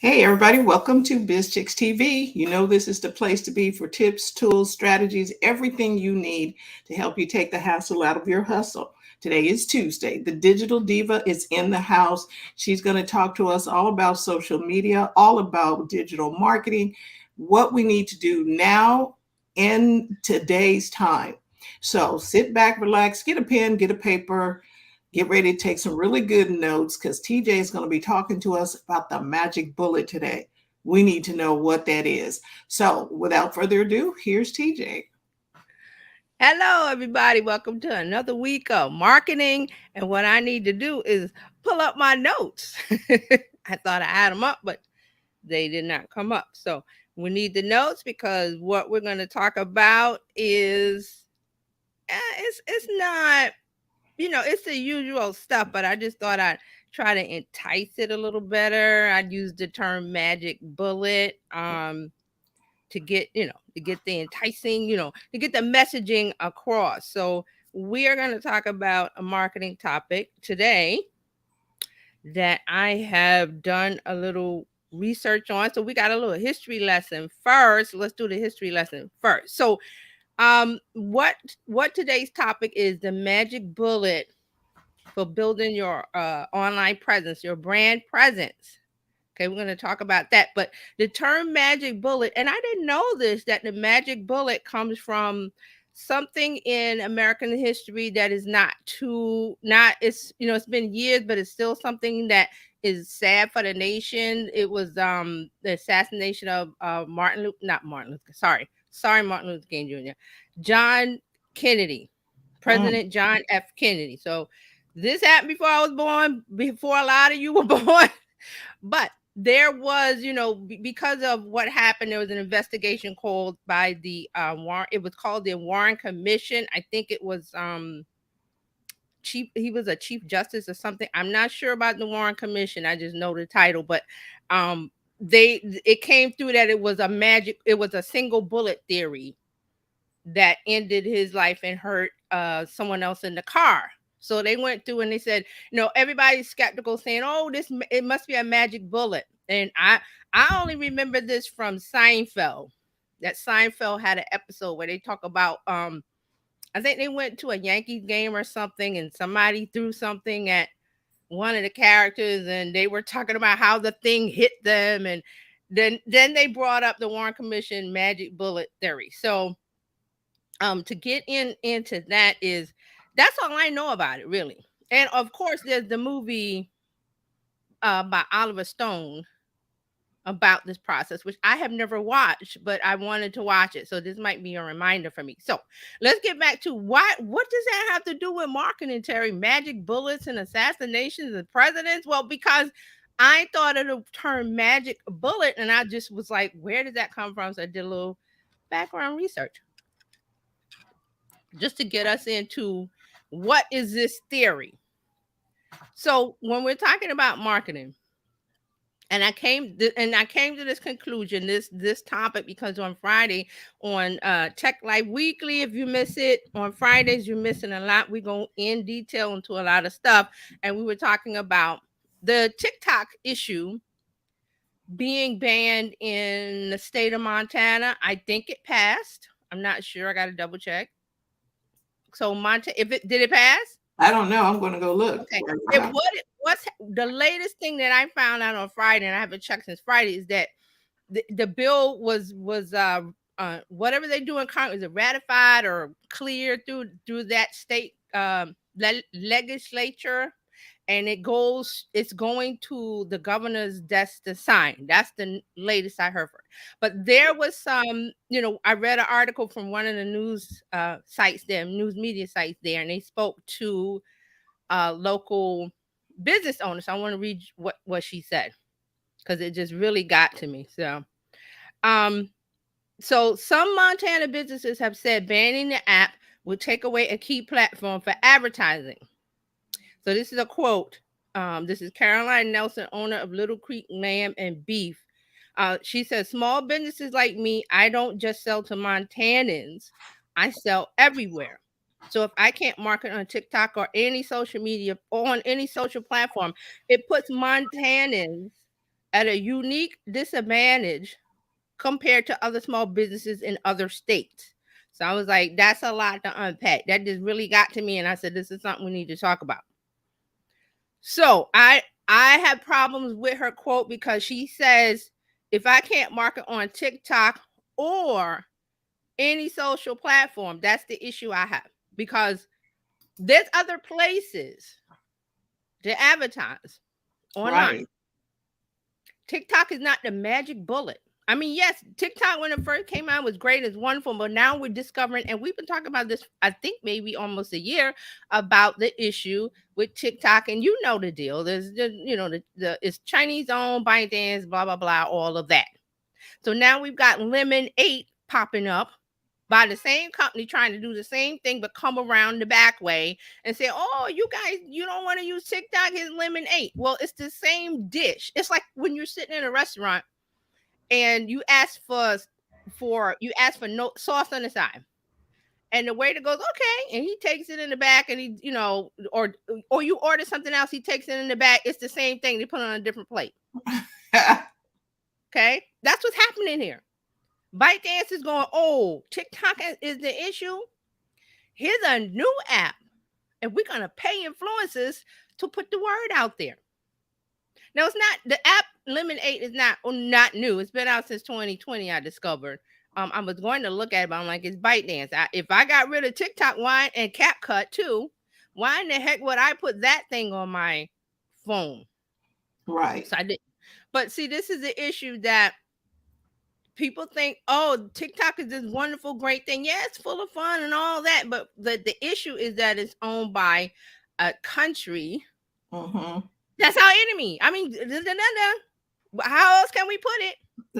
Hey, everybody, welcome to Bizchicks TV. You know, this is the place to be for tips, tools, strategies, everything you need to help you take the hassle out of your hustle. Today is Tuesday. The digital diva is in the house. She's going to talk to us all about social media, all about digital marketing, what we need to do now in today's time. So sit back, relax, get a pen, get a paper, get ready to take some really good notes because TJ is going to be talking to us about the magic bullet today. We need to know what that is. So, without further ado, here's TJ. Hello, everybody. Welcome to another week of marketing. And what I need to do is pull up my notes. I thought I had them up, but they did not come up. So we need the notes because what we're going to talk about is it's not, it's the usual stuff, but I just thought I'd try to entice it a little better. I'd use the term magic bullet. To get the enticing, to get the messaging across. So we are going to talk about a marketing topic today that I have done a little research on. So we got a little history lesson first. Let's do the history lesson first. So what today's topic is the magic bullet for building your online presence, your brand presence. Okay, we're going to talk about that. But the term magic bullet, and I didn't know this, that the magic bullet comes from something in American history that is it's been years, but it's still something that is sad for the nation. It was the assassination of Martin Luther King Jr. John Kennedy, Mm. President John F. Kennedy. So this happened before I was born, before a lot of you were born. But there was, because of what happened, there was an investigation called by the Warren. It was called the Warren Commission. I think it was chief. He was a chief justice or something. I'm not sure about the Warren Commission. I just know the title, but it came through that it was a single bullet theory that ended his life and hurt someone else in the car. So they went through and they said, everybody's skeptical, saying, "Oh, it must be a magic bullet." And I only remember this from Seinfeld. That Seinfeld had an episode where they talk about I think they went to a Yankees game or something, and somebody threw something at one of the characters, and they were talking about how the thing hit them, and then they brought up the Warren Commission magic bullet theory. So to get into that's all I know about it, really. And of course there's the movie by Oliver Stone about this process, which I have never watched, but I wanted to watch it, so this might be a reminder for me. So let's get back to what does that have to do with marketing, Terry? Magic bullets and assassinations of presidents? Well, because I thought of the term magic bullet and I just was like, where did that come from? So I did a little background research just to get us into what is this theory. So when we're talking about marketing, and I came to this conclusion, this topic, because on Friday on Tech Life Weekly, if you miss it on Fridays, you're missing a lot. We go in detail into a lot of stuff, and we were talking about the TikTok issue being banned in the state of Montana. I think it passed. I'm not sure. I got to double check. So Montana, if it did it pass? I don't know. I'm going to go look. Okay. What's the latest thing that I found out on Friday, and I haven't checked since Friday, is that the bill was whatever they do in Congress, is it ratified or cleared through that state legislature, and it's going to the governor's desk to sign. That's the latest I heard for it. But there was some, I read an article from one of the news sites there, news media sites there, and they spoke to local business owners. I want to read what she said because it just really got to me. Um, so some Montana businesses have said banning the app would take away a key platform for advertising. So this is a quote. This is Caroline Nelson, owner of Little Creek Lamb and Beef. She says, "Small businesses like me, I don't just sell to Montanans. I sell everywhere. So if I can't market on TikTok or any social media or on any social platform, it puts Montanans at a unique disadvantage compared to other small businesses in other states. So I was like, that's a lot to unpack. That just really got to me. And I said, this is something we need to talk about. So I have problems with her quote because she says, if I can't market on TikTok or any social platform, that's the issue I have. Because there's other places to advertise online. Right. TikTok is not the magic bullet. I mean, yes, TikTok when it first came out was great, it's wonderful, but now we're discovering, and we've been talking about this, I think maybe almost a year, about the issue with TikTok, and you know the deal. There's the, the it's Chinese owned, ByteDance, blah blah blah, all of that. So now we've got Lemon 8 popping up by the same company trying to do the same thing but come around the back way and say, "Oh, you guys, you don't want to use TikTok? Here's Lemon 8." Well, it's the same dish. It's like when you're sitting in a restaurant and you ask for no sauce on the side. And the waiter goes, "Okay," and he takes it in the back, and he, or you order something else, he takes it in the back. It's the same thing. They put it on a different plate. Okay, that's what's happening here. ByteDance is going, "Oh, TikTok is the issue. Here's a new app, and we're gonna pay influencers to put the word out there." Now, it's not the app Lemon 8 is not new. It's been out since 2020. I discovered. I was going to look at it, but I'm like, it's ByteDance. If I got rid of TikTok, why and CapCut too? Why in the heck would I put that thing on my phone? Right. So I did. But see, this is the issue that people think, oh, TikTok is this wonderful, great thing. Yeah, it's full of fun and all that. But the issue is that it's owned by a country. Mm-hmm. That's our enemy. I mean, how else can we put it?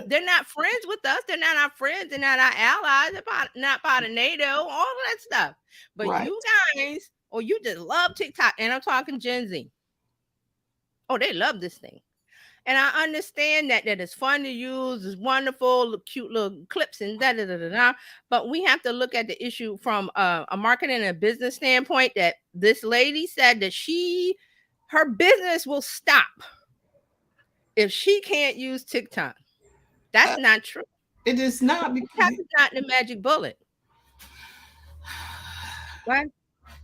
They're not friends with us. They're not our friends. They're not our allies. They're not part of NATO, all of that stuff. But Right. you guys, or you just love TikTok. And I'm talking Gen Z. Oh, they love this thing. And I understand that it's fun to use, it's wonderful, cute little clips and da da da da da. But we have to look at the issue from a marketing and a business standpoint. That this lady said that her business will stop if she can't use TikTok. That's not true. It is not TikTok because. is not the magic bullet. What?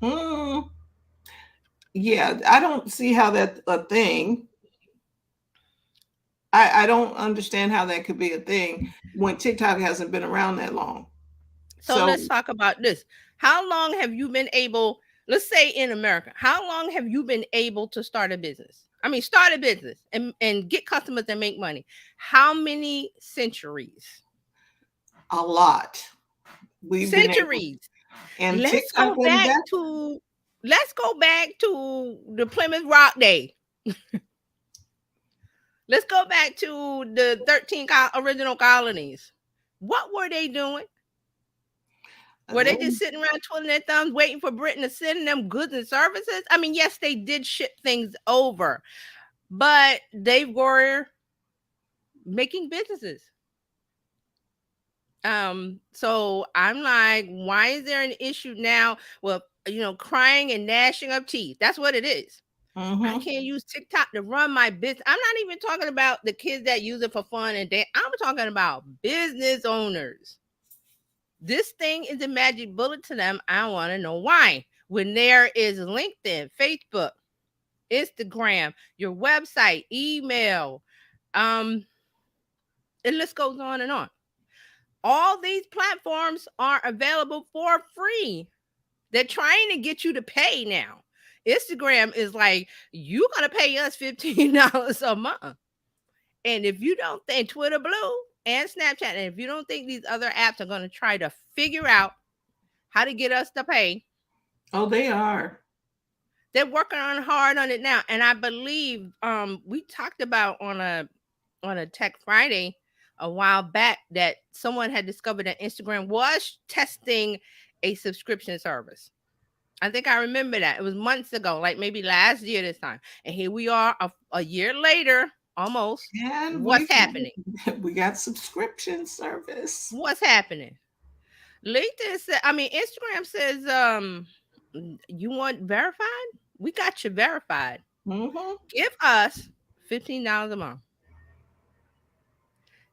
Mm, yeah, I don't see how that's a thing. I don't understand how that could be a thing when TikTok hasn't been around that long. So So, let's talk about this. How long have you been able, let's say in America, how long have you been able to start a business? I mean, start a business and get customers and make money. How many centuries? a lot. We've been able, Centuries. and Let's TikTok go and back that. to let's go back to the Plymouth Rock Day. Let's go back to the 13 original colonies. What were they doing? Were they just sitting around twiddling their thumbs waiting for Britain to send them goods and services? I mean, yes, they did ship things over, but they were making businesses. So I'm like, why is there an issue now? Well, crying and gnashing of teeth. That's what it is. I Mm-hmm. can't use TikTok to run my business. I'm not even talking about the kids that use it for fun and dance. I'm talking about business owners. This thing is a magic bullet to them. I want to know why. When there is LinkedIn, Facebook, Instagram, your website, email, the list goes on and on. All these platforms are available for free. They're trying to get you to pay now. Instagram is like, you're going to pay us $15 a month. And if you don't think Twitter Blue and Snapchat, and if you don't think these other apps are going to try to figure out how to get us to pay, Oh, they are. they're working on hard on it now. And I believe we talked about on a Tech Friday a while back that someone had discovered that Instagram was testing a subscription service. I think I remember that. It was months ago, like maybe last year this time. And here we are a year later, almost. And What's happening? we got subscription service. What's happening? LinkedIn said, I mean, Instagram says, you want verified? We got you verified. Mm-hmm. Give us $15 a month.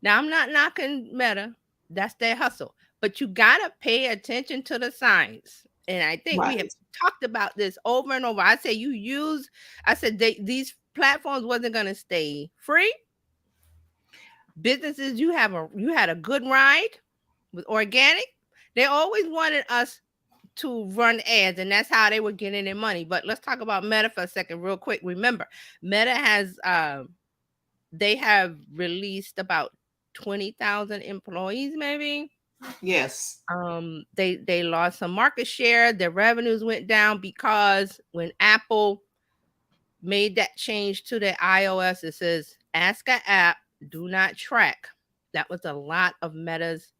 Now, I'm not knocking Meta. That's their hustle. But you got to pay attention to the signs. And I think we have Right. talked about this over and over. I said these platforms wasn't going to stay free. Businesses, you had a good ride with organic. They always wanted us to run ads, and that's how they were getting their money. But let's talk about Meta for a second, real quick. Remember, Meta has they have released about 20,000 employees, maybe. Yes. They lost some market share. Their revenues went down because when Apple made that change to their iOS, it says ask a app, do not track. That was a lot of Meta's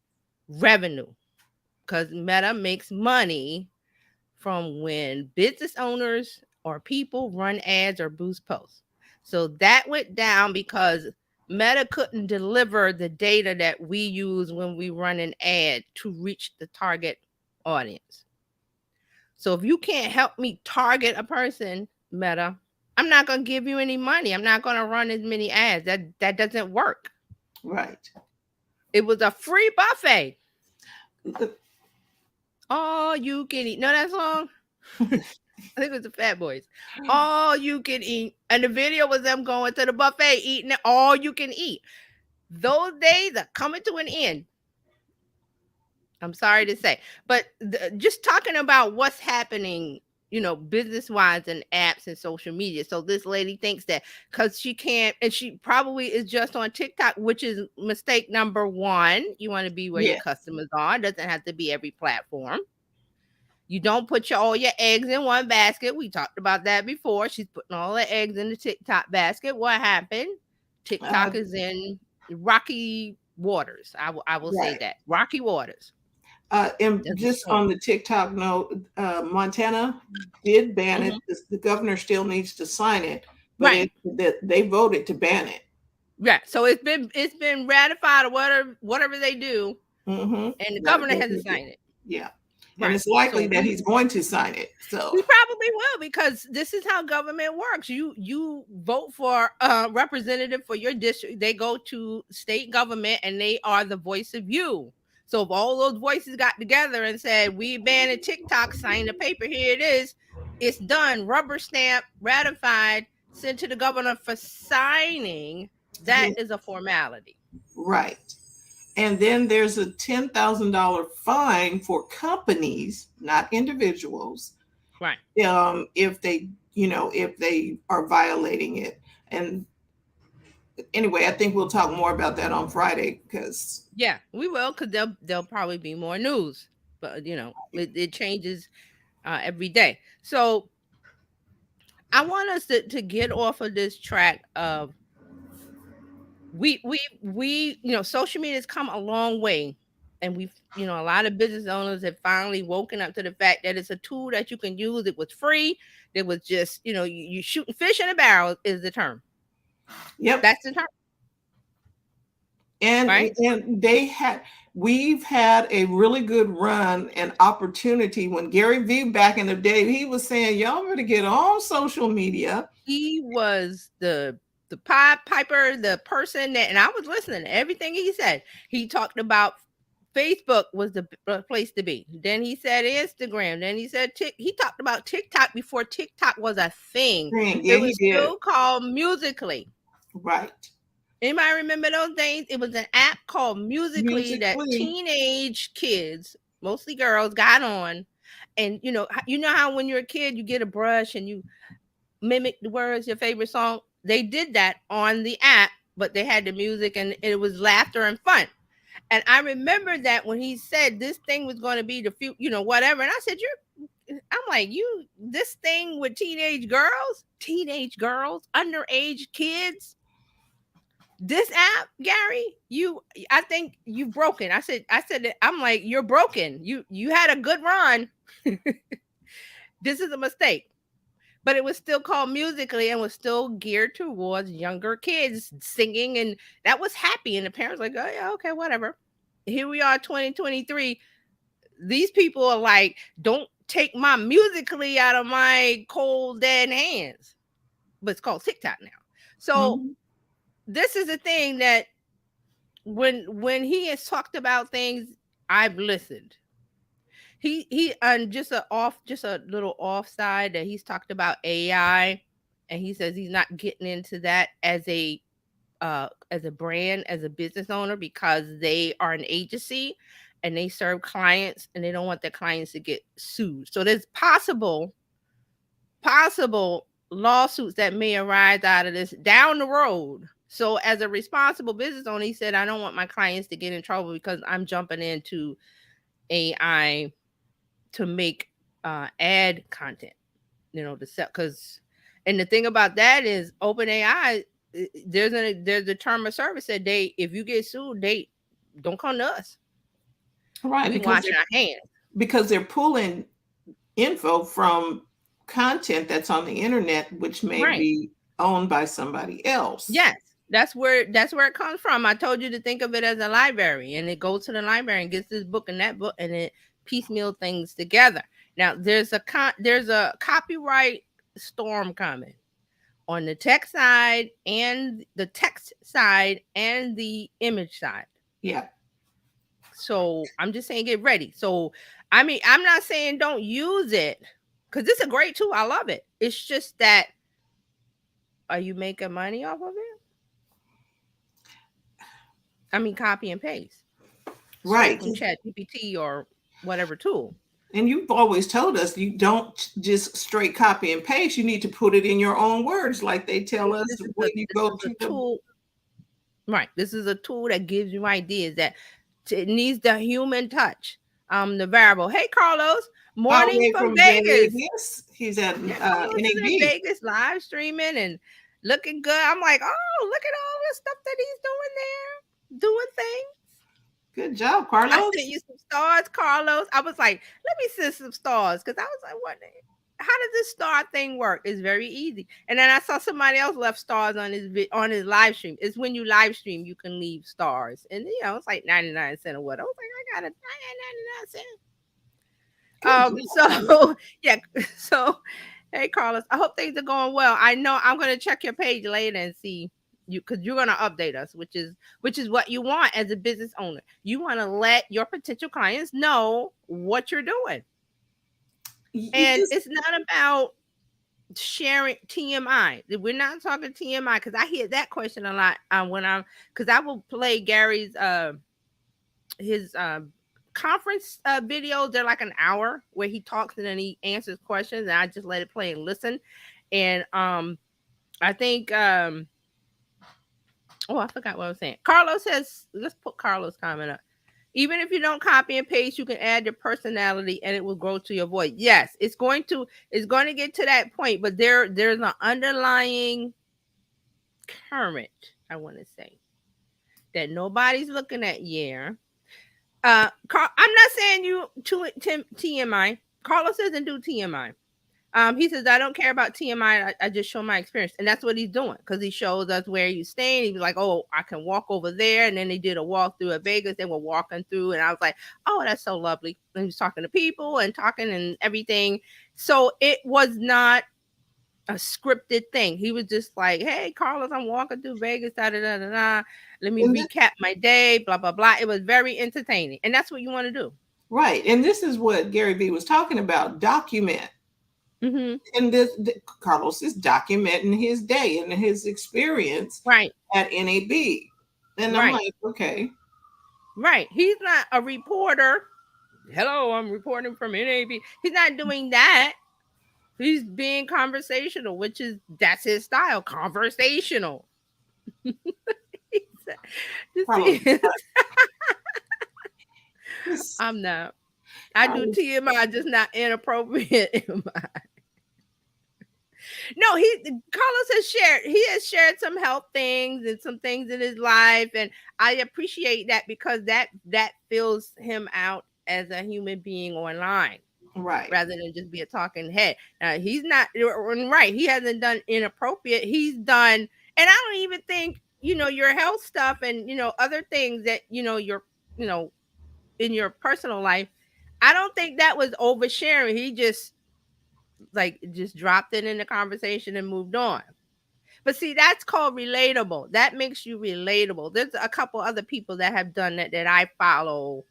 revenue because Meta makes money from when business owners or people run ads or boost posts. So that went down because Meta couldn't deliver the data that we use when we run an ad to reach the target audience. So if you can't help me target a person, Meta, I'm not going to give you any money. I'm not going to run as many ads. That doesn't work. Right. It was a free buffet. All you can eat. Know that song? I think it was the Fat Boys. All you can eat. And the video was them going to the buffet eating all you can eat. Those days are coming to an end. I'm sorry to say. But just talking about what's happening, business wise and apps and social media. So this lady thinks that because she can't, and she probably is just on TikTok, which is mistake number one. You want to be where your Yes. customers are. It doesn't have to be every platform. You don't put all your eggs in one basket. We talked about that before. She's putting all her eggs in the TikTok basket. What happened? Uh, TikTok is in rocky waters. I will say right. that. Rocky waters. And There's a just storm. on the TikTok note, Montana did ban it. Mhm. The governor still needs to sign it, but Right. they voted to ban it. Yeah. So it's been ratified or whatever they do, Mm-hmm. and the That governor hasn't signed it. yeah, and Right. it's likely So that he's going to sign it. So he probably will because this is how government works. You vote for a representative for your district. They go to state government and they are the voice of you. So if all those voices got together and said we banned TikTok, sign the paper, here it is, it's done, rubber stamp, ratified, sent to the governor for signing. That yeah, is a formality. right. And then there's a $10,000 fine for companies, not individuals, Right. if they, if they are violating it. And anyway, I think we'll talk more about that on Friday because Yeah, we will because there'll probably be more news. But it changes every day. So I want us to get off of this track of social media has come a long way, and a lot of business owners have finally woken up to the fact that it's a tool that you can use. It was free. It was just you shooting fish in a barrel is the term. yep. That's the term, And right? we've had a really good run and opportunity. When Gary Vee back in the day, he was saying, y'all better get on social media. He was the Pied Piper, the person that, and I was listening to everything he said. He talked about Facebook was the place to be. Then he said Instagram. Then he said he talked about TikTok before TikTok was a thing. Yeah, It he was did. still called Musically. Right. Anybody remember those days? It was an app called Musically that Musically. teenage kids, mostly girls, got on. And you know how when you're a kid, you get a brush and you mimic the words, your favorite song. They did that on the app, but they had the music and it was laughter and fun. And I remember that when he said this thing was going to be the few, whatever. And I said, I'm like, this thing with teenage girls, underage kids, this app, Gary, I think you've broken. I said, I'm like, you're broken. You had a good run. This is a mistake. But it was still called Musically and was still geared towards younger kids singing, and that was happy. And the parents like, oh yeah, okay, whatever. Here we are, 2023. These people are like, don't take my Musically out of my cold dead hands. But it's called TikTok now. So Mhm. this is a thing that when he has talked about things, I've listened. He on just a little offside that he's talked about AI, and he says he's not getting into that as a brand, as a business owner, because they are an agency and they serve clients and they don't want their clients to get sued. So there's possible lawsuits that may arise out of this down the road. So as a responsible business owner, he said, I don't want my clients to get in trouble because I'm jumping into AI to make ad content, to sell. Because, and the thing about that is, OpenAI, there's a term of service that they, if you get sued, they don't come to us. Right, We wash our hands. because they're pulling info from content that's on the internet, which may Right. be owned by somebody else. Yes. That's where it comes from. I told you to think of it as a library, and it goes to the library and gets this book and that book, and it piecemeal things together. Now there's a copyright storm coming on the tech side and the text side and the image side. Yeah. So I'm just saying, get ready. So I mean, I'm not saying don't use it, because it's a great tool. I love it. It's just that, are you making money off of it? I mean, copy and paste straight Right. from Chat GPT or whatever tool. And you've always told us you don't just straight copy and paste. You need to put it in your own words, like they tell us when you go to the tool. Right. This is a tool that gives you ideas, that it needs the human touch. The variable. Hey, Carlos, morning from Vegas. He's at Carlos is in NAB. Vegas live streaming and looking good. I'm like, oh, look at all the stuff that he's doing there, doing things. Good job, Carlos. I sent you some stars, Carlos. I was like, let me send some stars, because I was like, what? How does this star thing work? It's very easy. And then I saw somebody else left stars on his live stream. It's when you live stream, you can leave stars, and it's like 99 cents or what. I was like, I got 99 cents. So yeah, so hey, Carlos, I hope things are going well. I know I'm gonna check your page later and see you, because you're gonna update us, which is what you want as a business owner. You want to let your potential clients know what you're doing. And it's not about sharing TMI. We're not talking TMI, because I hear that question a lot because I will play Gary's his conference videos. They're like an hour where he talks and then he answers questions, and I just let it play and listen. And I think I forgot what I was saying. Carlos says, let's put Carlos' comment up. Even if you don't copy and paste, you can add your personality and it will grow to your voice. Yes, it's going to get to that point, but there's an underlying current, I want to say, that nobody's looking at here. I'm not saying you to TMI. Carlos doesn't do TMI. He says, I don't care about TMI. I just show my experience. And that's what he's doing, because he shows us where he's staying. He was like, oh, I can walk over there. And then they did a walk through at Vegas. They were walking through. And I was like, oh, that's so lovely. And he was talking to people and talking and everything. So it was not a scripted thing. He was just like, hey, Carlos, I'm walking through Vegas. Da, da, da, da, da. Let me recap my day, blah, blah, blah. It was very entertaining. And that's what you want to do. Right. And this is what Gary Vee was talking about. Document. Mm-hmm. And Carlos is documenting his day and his experience at NAB. And I'm like, okay. Right. He's not a reporter. Hello, I'm reporting from NAB. He's not doing that. He's being conversational, that's his style. Conversational. I'm not. I do TMI, just not inappropriate. No, Carlos has shared some health things and some things in his life, and I appreciate that, because that fills him out as a human being online, right? Rather than just be a talking head. He's not right. He hasn't done inappropriate. He's done, and I don't even think your health stuff and other things that you're in your personal life. I don't think that was oversharing. He just dropped it in the conversation and moved on. But see, that's called relatable. That makes you relatable. There's a couple other people that have done that I follow,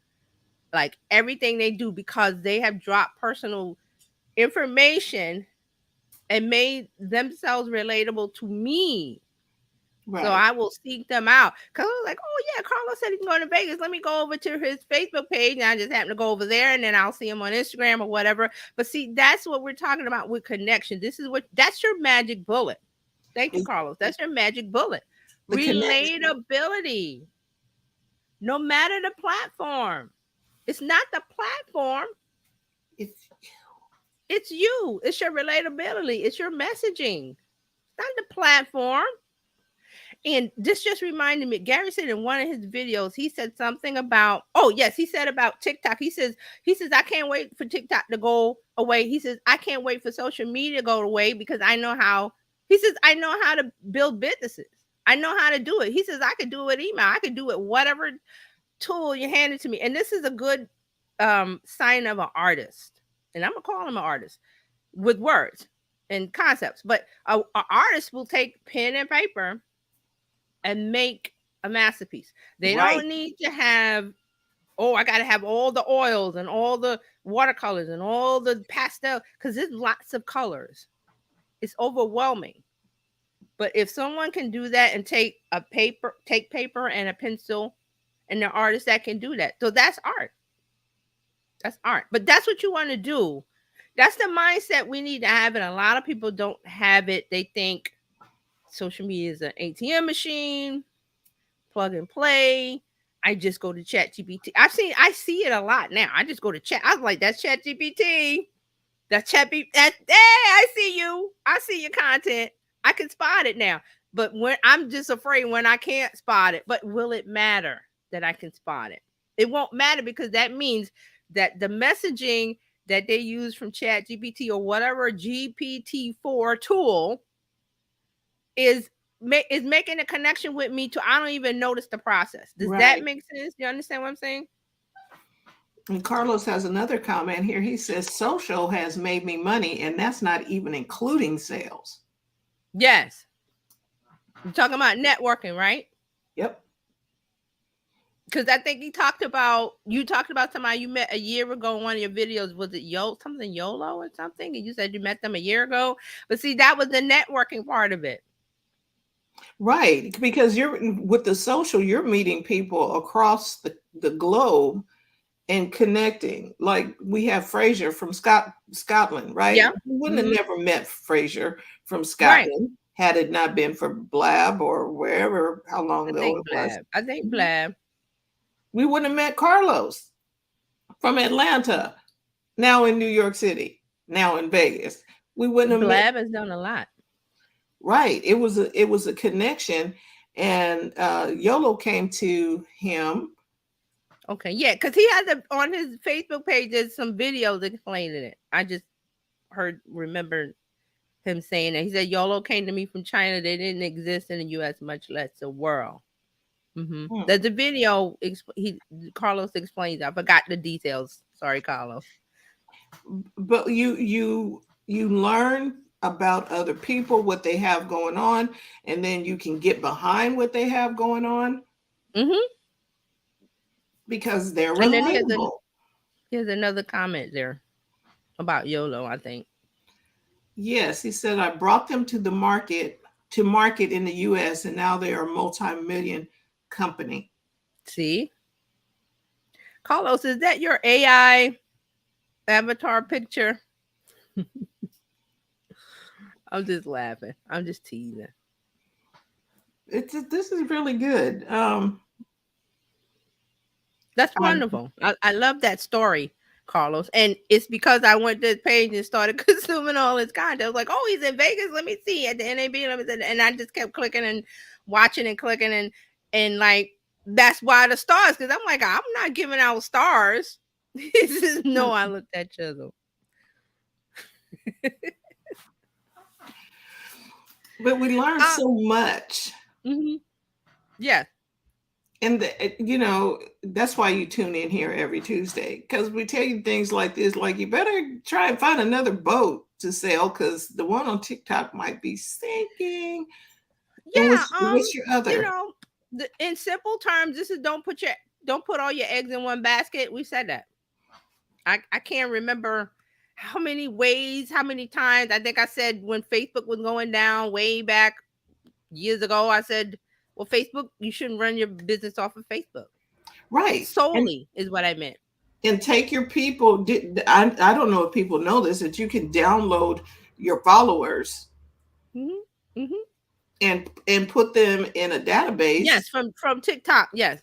like everything they do, because they have dropped personal information and made themselves relatable to me. So Right. I will seek them out. Cause I was like, oh yeah, Carlos said he's going to Vegas. Let me go over to his Facebook page. And I just happen to go over there, and then I'll see him on Instagram or whatever. But see, that's what we're talking about with connection. That's your magic bullet. Thank you, It's Carlos. That's your magic bullet. the connection. Relatability. No matter the platform. It's not the platform. It's It's you. It's your relatability. It's your messaging. It's not the platform. And this just reminded me, Gary said in one of his videos, he said something about, oh yes, he said about TikTok. He says, I can't wait for TikTok to go away. He says, I can't wait for social media to go away because I know how to build businesses. I know how to do it. He says, I could do it email. I could do it whatever tool you handed to me. And this is a good sign of an artist. And I'm gonna call him an artist with words and concepts. But a artist will take pen and paper and make a masterpiece. They right. don't need to have, oh, I got to have all the oils and all the watercolors and all the pastel, because there's lots of colors. It's overwhelming. But if someone can do that and take paper and a pencil, and the artist that can do that, so that's art. That's art. But that's what you want to do. That's the mindset we need to have, and a lot of people don't have it. They think social media is an ATM machine, plug and play. I just go to Chat GPT. I see it a lot now. I just go to Chat. I was like, that's Chat GPT. That's hey, I see you. I see your content. I can spot it now. But when I'm just afraid when I can't spot it. But will it matter that I can spot it? It won't matter, because that means that the messaging that they use from Chat GPT or whatever GPT-4 tool is making a connection with me to I don't even notice the process. Does that Right. make sense? You understand what I'm saying? And Carlos has another comment here. He says, social has made me money, and that's not even including sales. Yes. You're talking about networking, right? Yep. Because I think you talked about somebody you met a year ago in one of your videos. Was it YOLO or something? And you said you met them a year ago. But see, that was the networking part of it. Right. Because you're with the social, you're meeting people across the globe and connecting. Like we have Fraser from Scotland, right? Yeah. We wouldn't have never met Fraser from Right. Scotland had it not been for Blab or wherever, how long ago it was. I think Blab. We wouldn't have met Carlos from Atlanta, now in New York City, now in Vegas. We wouldn't have met. Blab has done a lot. Right. It was a connection, and YOLO came to him. Okay, yeah, because he has on his Facebook page. There's some videos explaining it. I just remember him saying that. He said YOLO came to me from China. They didn't exist in the U.S., much less the world. There's a video. Carlos explains. I forgot the details. Sorry, Carlos. But you learn about other people, what they have going on, and then you can get behind what they have going on. Because they're relatable. Here's another comment there about YOLO, I think. Yes, he said, I brought them to market in the US, and now they are a multi-million company. See? Carlos, is that your AI avatar picture? I'm just laughing. I'm just teasing. This is really good. That's wonderful. I love that story, Carlos. And it's because I went to his page and started consuming all his content. I was like, oh, he's in Vegas. Let me see at the NAB. And I just kept clicking and watching and clicking and like, that's why the stars, because I'm like, I'm not giving out stars. He says, no, I looked at Chisel. But we learned so much. Yeah. And that's why you tune in here every Tuesday, because we tell you things like this, like you better try and find another boat to sail, because the one on TikTok might be sinking. And Yeah, what's your you other? know, in simple terms, this is don't put all your eggs in one basket. We said that. I can't remember how many ways, how many times. I think I said when Facebook was going down way back years ago, I said, well, Facebook, you shouldn't run your business off of Facebook. Right. Solely is what I meant. And take your people. I don't know if people know this, that you can download your followers Hmm. Hmm. and put them in a database Yes, from TikTok. Yes,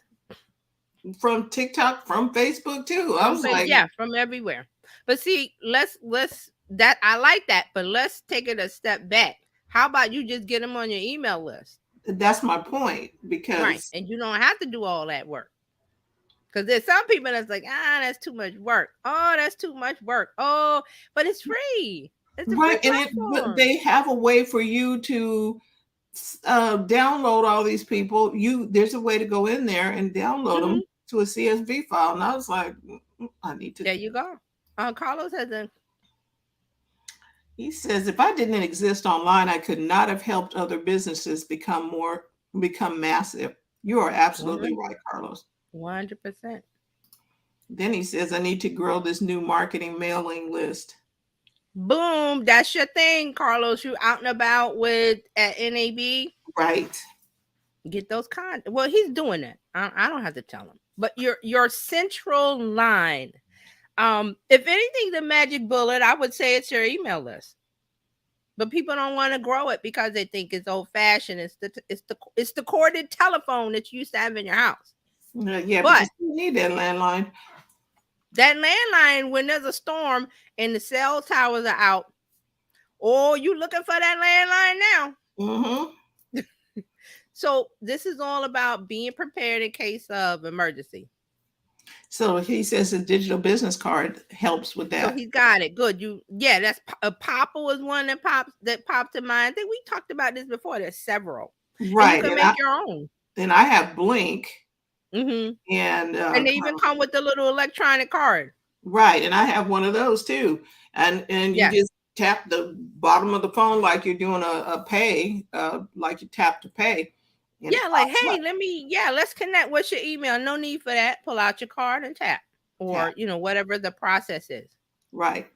from TikTok, from Facebook too. I was like, yeah, from everywhere. But see, let's that I like that, but let's take it a step back. How about you just get them on your email list? that's my point, Right. because And you don't have to do all that work. Because there's some people that's like, that's too much work. Oh, that's too much work. Oh, but it's free. It's a free right, and but platform. they have a way for you to download all these people. There's a way to go in there and download them Hmm. to a CSV file, and I was like, I need to. There you go. Carlos has a. He says, if I didn't exist online, I could not have helped other businesses become massive. You are absolutely right, Carlos. 100%. Then he says, I need to grow this new marketing mailing list. Boom. That's your thing, Carlos. You out and about with at NAB. Right. Get those well, he's doing that. I don't have to tell him. But your central line. If anything, the magic bullet, I would say it's your email list. But people don't want to grow it because they think it's old fashioned. It's the corded telephone that you used to have in your house. Yeah, but you But still need that landline. that landline, when there's a storm and the cell towers are out, or you looking for that landline now. Mm-hmm. So this is all about being prepared in case of emergency. So he says a digital business card helps with So that. he's got it. Good. That's a Popple is one that popped to mind. I think we talked about this before. There's several, and you Right. can make your own. And I have Blink, Mm-hmm. and And they even come with the little electronic card. right, and I have one of those too. And you Yes. just tap the bottom of the phone like you're doing a pay, like you tap to pay, and it Yeah, like, pops hey, up. let's connect. What's your email? No need for that. Pull out your card and tap. Tap. Or, whatever the process is. Right.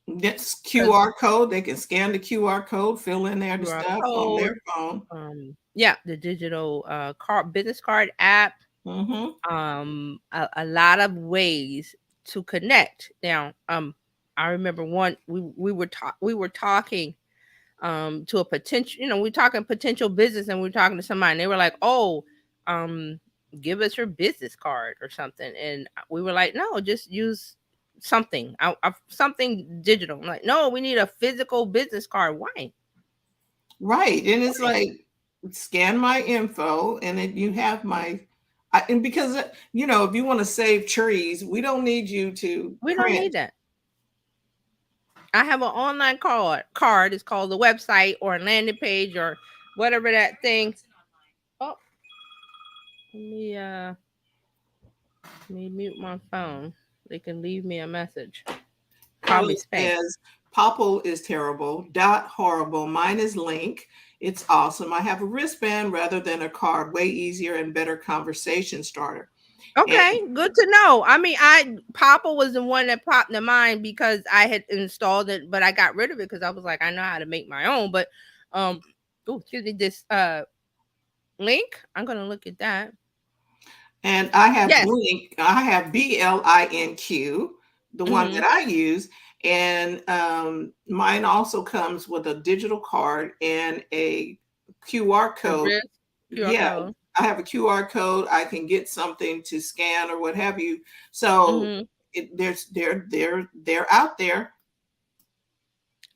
That's 'Cause QR code. They can scan the QR code, fill in their QR stuff on code, their phone. the digital business card app. Mm-hmm. A lot of ways to connect. Now, I remember we were talking to a potential, we're talking potential business, and we're talking to somebody, and they were like, oh, give us your business card or something. And we were like, no, just use something, something digital. I'm like, no, we need a physical business card. Why? Right. And it's like, scan my info, and then you have and because, if you want to save trees, we don't need you to We don't print. need that. I have an online card. It's called the website or a landing page or whatever that thing. Oh, let me mute my phone. They can leave me a message. Call me Carlos spam. says, Popple is terrible. Dot horrible. Mine is Link. It's awesome. I have a wristband rather than a card. Way easier and better conversation starter. Okay, And good to know. I mean, Papa was the one that popped in mind because I had installed it, but I got rid of it because I was like, I know how to make my own. But excuse me, this Link, I'm gonna look at that. And I have Yes. Blink. I have BLINQ, the one that I use. And mine also comes with a digital card and a QR code. QR Yeah, code. I have a QR code. I can get something to scan or what have you. So they're out there.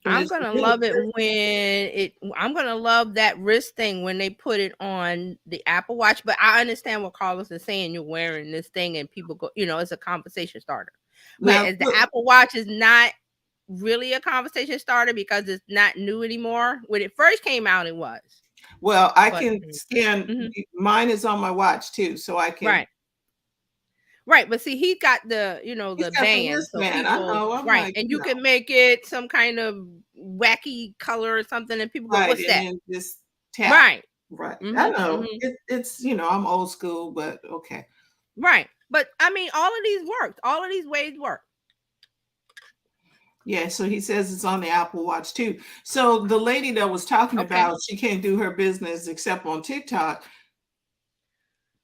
I'm gonna love it I'm gonna love that wrist thing when they put it on the Apple Watch. But I understand what Carlos is saying. You're wearing this thing and people go, it's a conversation starter. But Now, as the Apple Watch is not really a conversation starter because it's not new anymore. When it first came out, it was. Well, I can scan. Mine is on my watch too, so I can. Right, but see, he got the the band, so people, I know, right, like, and you can make it some kind of wacky color or something, and people go, right, "What's that?" And just tap. Right. Right. I Mm-hmm. know Mm-hmm. it's I'm old school, but okay. Right. But I mean, all of these worked. All of these ways work. Yeah, so he says it's on the Apple Watch too. So the lady that was talking Okay. about she can't do her business except on TikTok,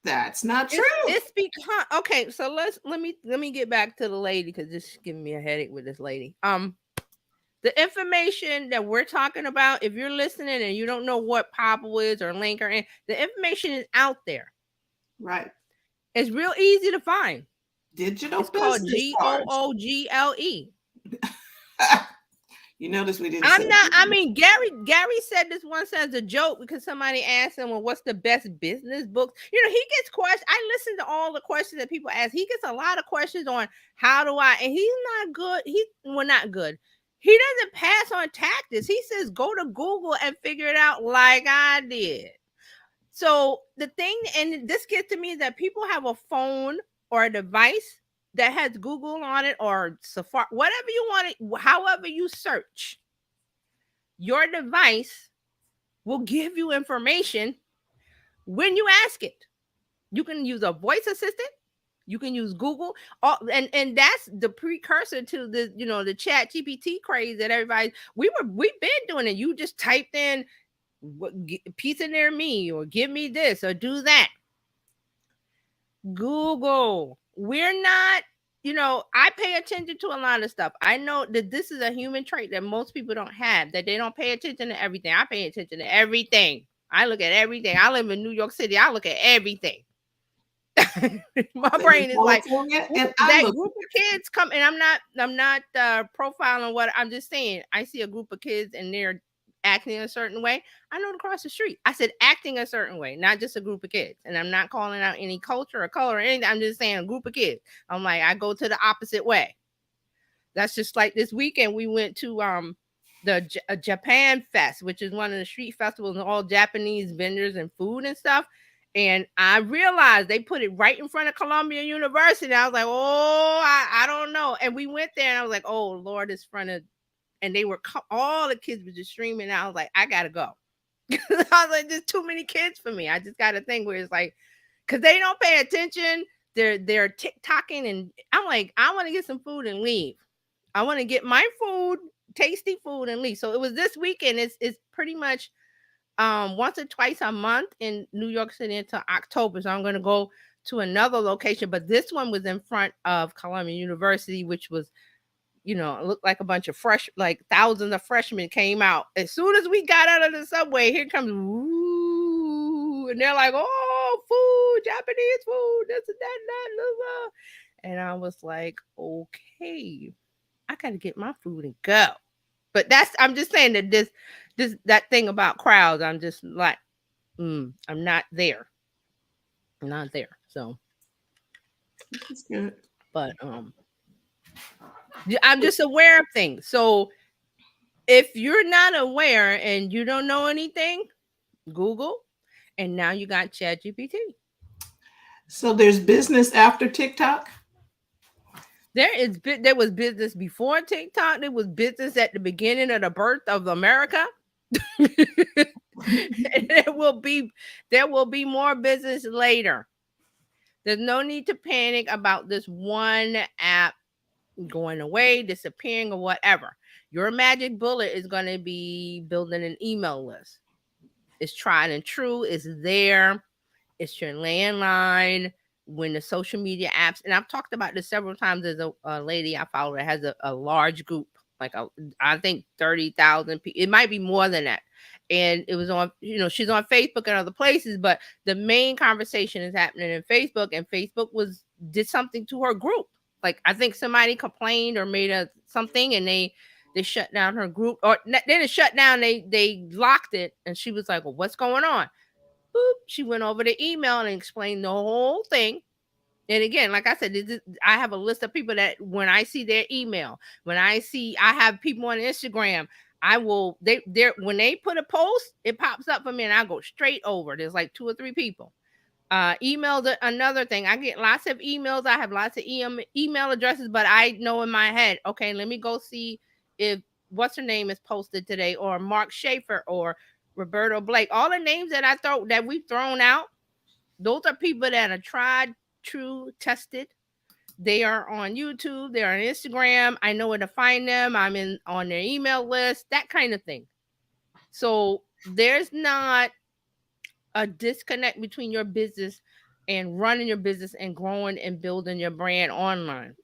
that's not true. It's because okay, so let me get back to the lady because this is giving me a headache with this lady. The information that we're talking about, if you're listening and you don't know what Popple is or Link or the information is out there. Right. It's real easy to find. Digital It's called business cards. Google. You notice we didn't say I'm not. I business. mean, Gary said this once as a joke because somebody asked him, "Well, what's the best business book?" You know, he gets questions. I listen to all the questions that people ask. He gets a lot of questions on how do I, and he's not good. He's well, not good. He doesn't pass on tactics. He says go to Google and figure it out like I did. So the thing, and this gets to me, is that people have a phone or a device that has Google on it or Safari, whatever you want it, however you search your device will give you information when you ask it. You can use a voice assistant. You can use Google, and that's the precursor to the the Chat GPT craze that everybody we've been doing it. You just typed in pizza near me or give me this or do that. Google. We're not. I pay attention to a lot of stuff. I know that this is a human trait that most people don't have, that they don't pay attention to everything. I pay attention to everything. I look at everything. I live in New York City. I look at everything. My Live in brain is like, California, and I that look. group of kids come, and I'm not profiling what I'm just saying. I see a group of kids and they're acting a certain way. I know to cross the street. I said acting a certain way, not just a group of kids. And I'm not calling out any culture or color or anything. I'm just saying a group of kids. I'm like, I go to the opposite way. That's just like this weekend we went to the Japan Fest, which is one of the street festivals and all Japanese vendors and food and stuff. And I realized they put it right in front of Columbia University. I was like, oh, I don't know. And we went there and I was like, oh, Lord, it's front of, and they were, all the kids were just streaming. I was like, I got to go. I was like, there's too many kids for me. I just got a thing where it's like, because they don't pay attention. They're TikToking. And I'm like, I want to get some food and leave. I want to get my food, tasty food, and leave. So it was this weekend. It's pretty much once or twice a month in New York City until October. So I'm going to go to another location, but this one was in front of Columbia University, which was, it looked like a bunch of like thousands of freshmen came out. As soon as we got out of the subway, here comes, ooh, and they're like, oh, food, Japanese food, this and that. And I was like, okay, I got to get my food and go. But I'm just saying that that thing about crowds, I'm just like, I'm not there. I'm not there. So, It's good. but I'm just aware of things. So if you're not aware and you don't know anything, Google, and now you got Chat GPT. So there's business after TikTok. There was business before TikTok. There was business at the beginning of the birth of America. there will be more business later. There's no need to panic about this one app going away, disappearing, or whatever. Your magic bullet is going to be building an email list. It's tried and true. It's there. It's your landline. When the social media apps, and I've talked about this several times. There's a lady I follow that has a large group, like I think 30,000 people. It might be more than that. And it was on, she's on Facebook and other places, but the main conversation is happening in Facebook. And Facebook did something to her group. Like I think somebody complained or made something, and they shut down her group, or they didn't shut down. They locked it, and she was like, "Well, what's going on?" Boop. She went over the email and explained the whole thing. And again, like I said, I have a list of people that when I see their email, I have people on Instagram, when they put a post, it pops up for me and I go straight over. There's like 2 or 3 people. Emails another thing. I get lots of emails. I have lots of email addresses, but I know in my head, okay, let me go see if what's her name is posted today, or Mark Schaefer, or Roberto Blake, all the names that I thought that we've thrown out, those are people that are tried, true, tested. They are on YouTube, they're on Instagram. I know where to find them. I'm in on their email list, that kind of thing. So there's not a disconnect between your business and running your business and growing and building your brand online.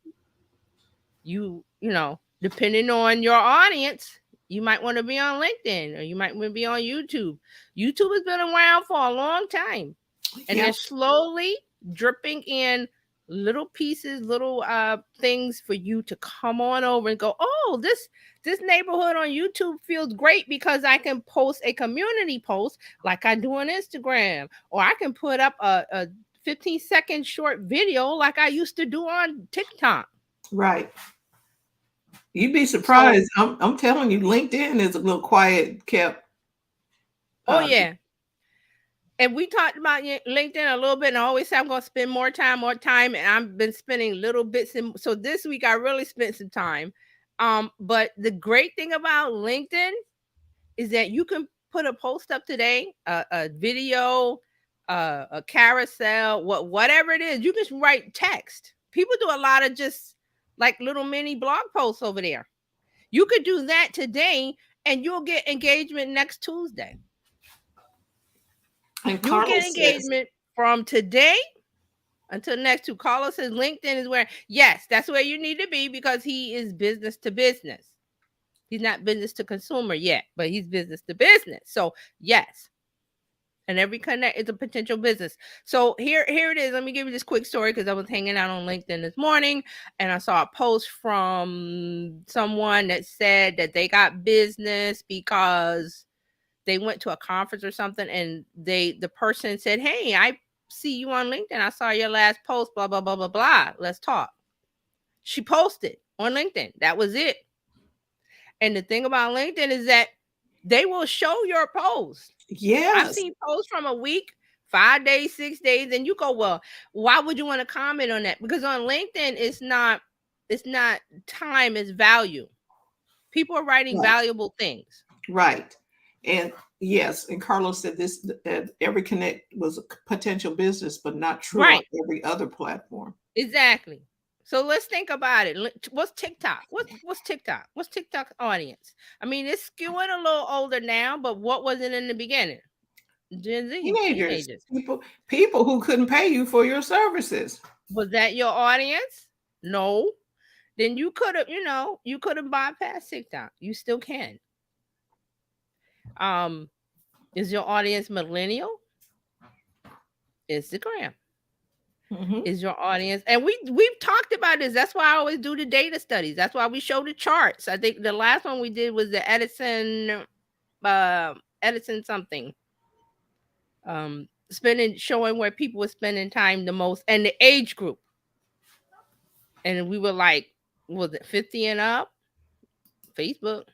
You know, depending on your audience, you might want to be on LinkedIn or you might want to be on YouTube. YouTube has been around for a long time, and Yeah. they're slowly dripping in little pieces, little things for you to come on over and go, oh, this neighborhood on YouTube feels great because I can post a community post like I do on Instagram, or I can put up a 15-second short video like I used to do on TikTok. Right. You'd be So, surprised. I'm telling you, LinkedIn is a little quiet kept. oh Uh, yeah. And we talked about LinkedIn a little bit, and I always say I'm going to spend more time, and I've been spending little bits. And so this week I really spent some time. But the great thing about LinkedIn is that you can put a post up today, a video, a carousel, whatever it is. You can write text. People do a lot of just like little mini blog posts over there. You could do that today, and you'll get engagement next Tuesday. and You'll get Carlos says, engagement from today until next to. Carlos says LinkedIn is where, yes, that's where you need to be because he is business to business. He's not business to consumer yet, but he's business to business. So yes, and every connect is a potential business. So here it is. Let me give you this quick story because I was hanging out on LinkedIn this morning and I saw a post from someone that said that they got business because they went to a conference or something, and the person said, hey, I see you on LinkedIn. I saw your last post, blah, blah, blah, blah, blah. Let's talk. She posted on LinkedIn. That was it. And the thing about LinkedIn is that they will show your post. I've yes, seen posts from a week, 5 days, 6 days, and you go, well, why would you want to comment on that? Because on LinkedIn, it's not time, it's value. People are writing right, valuable things. right. And yes, and Carlos said this every connect was a potential business, but not true on Right. every other platform. Exactly. So let's think about it. What's TikTok? What's TikTok? What's TikTok's audience? I mean, it's skewing a little older now, but what was it in the beginning? Gen Z, Teenagers, teenagers. people who couldn't pay you for your services. Was that your audience? No. Then you could have, you could have bypassed TikTok. You still can. Um, is your audience millennial? Instagram. Hmm. Is your audience, and we've talked about this. That's why I always do the data studies. That's why we show the charts. I think the last one we did was the Edison something, spending, showing where people were spending time the most and the age group, and we were like, was it 50 and up? Facebook.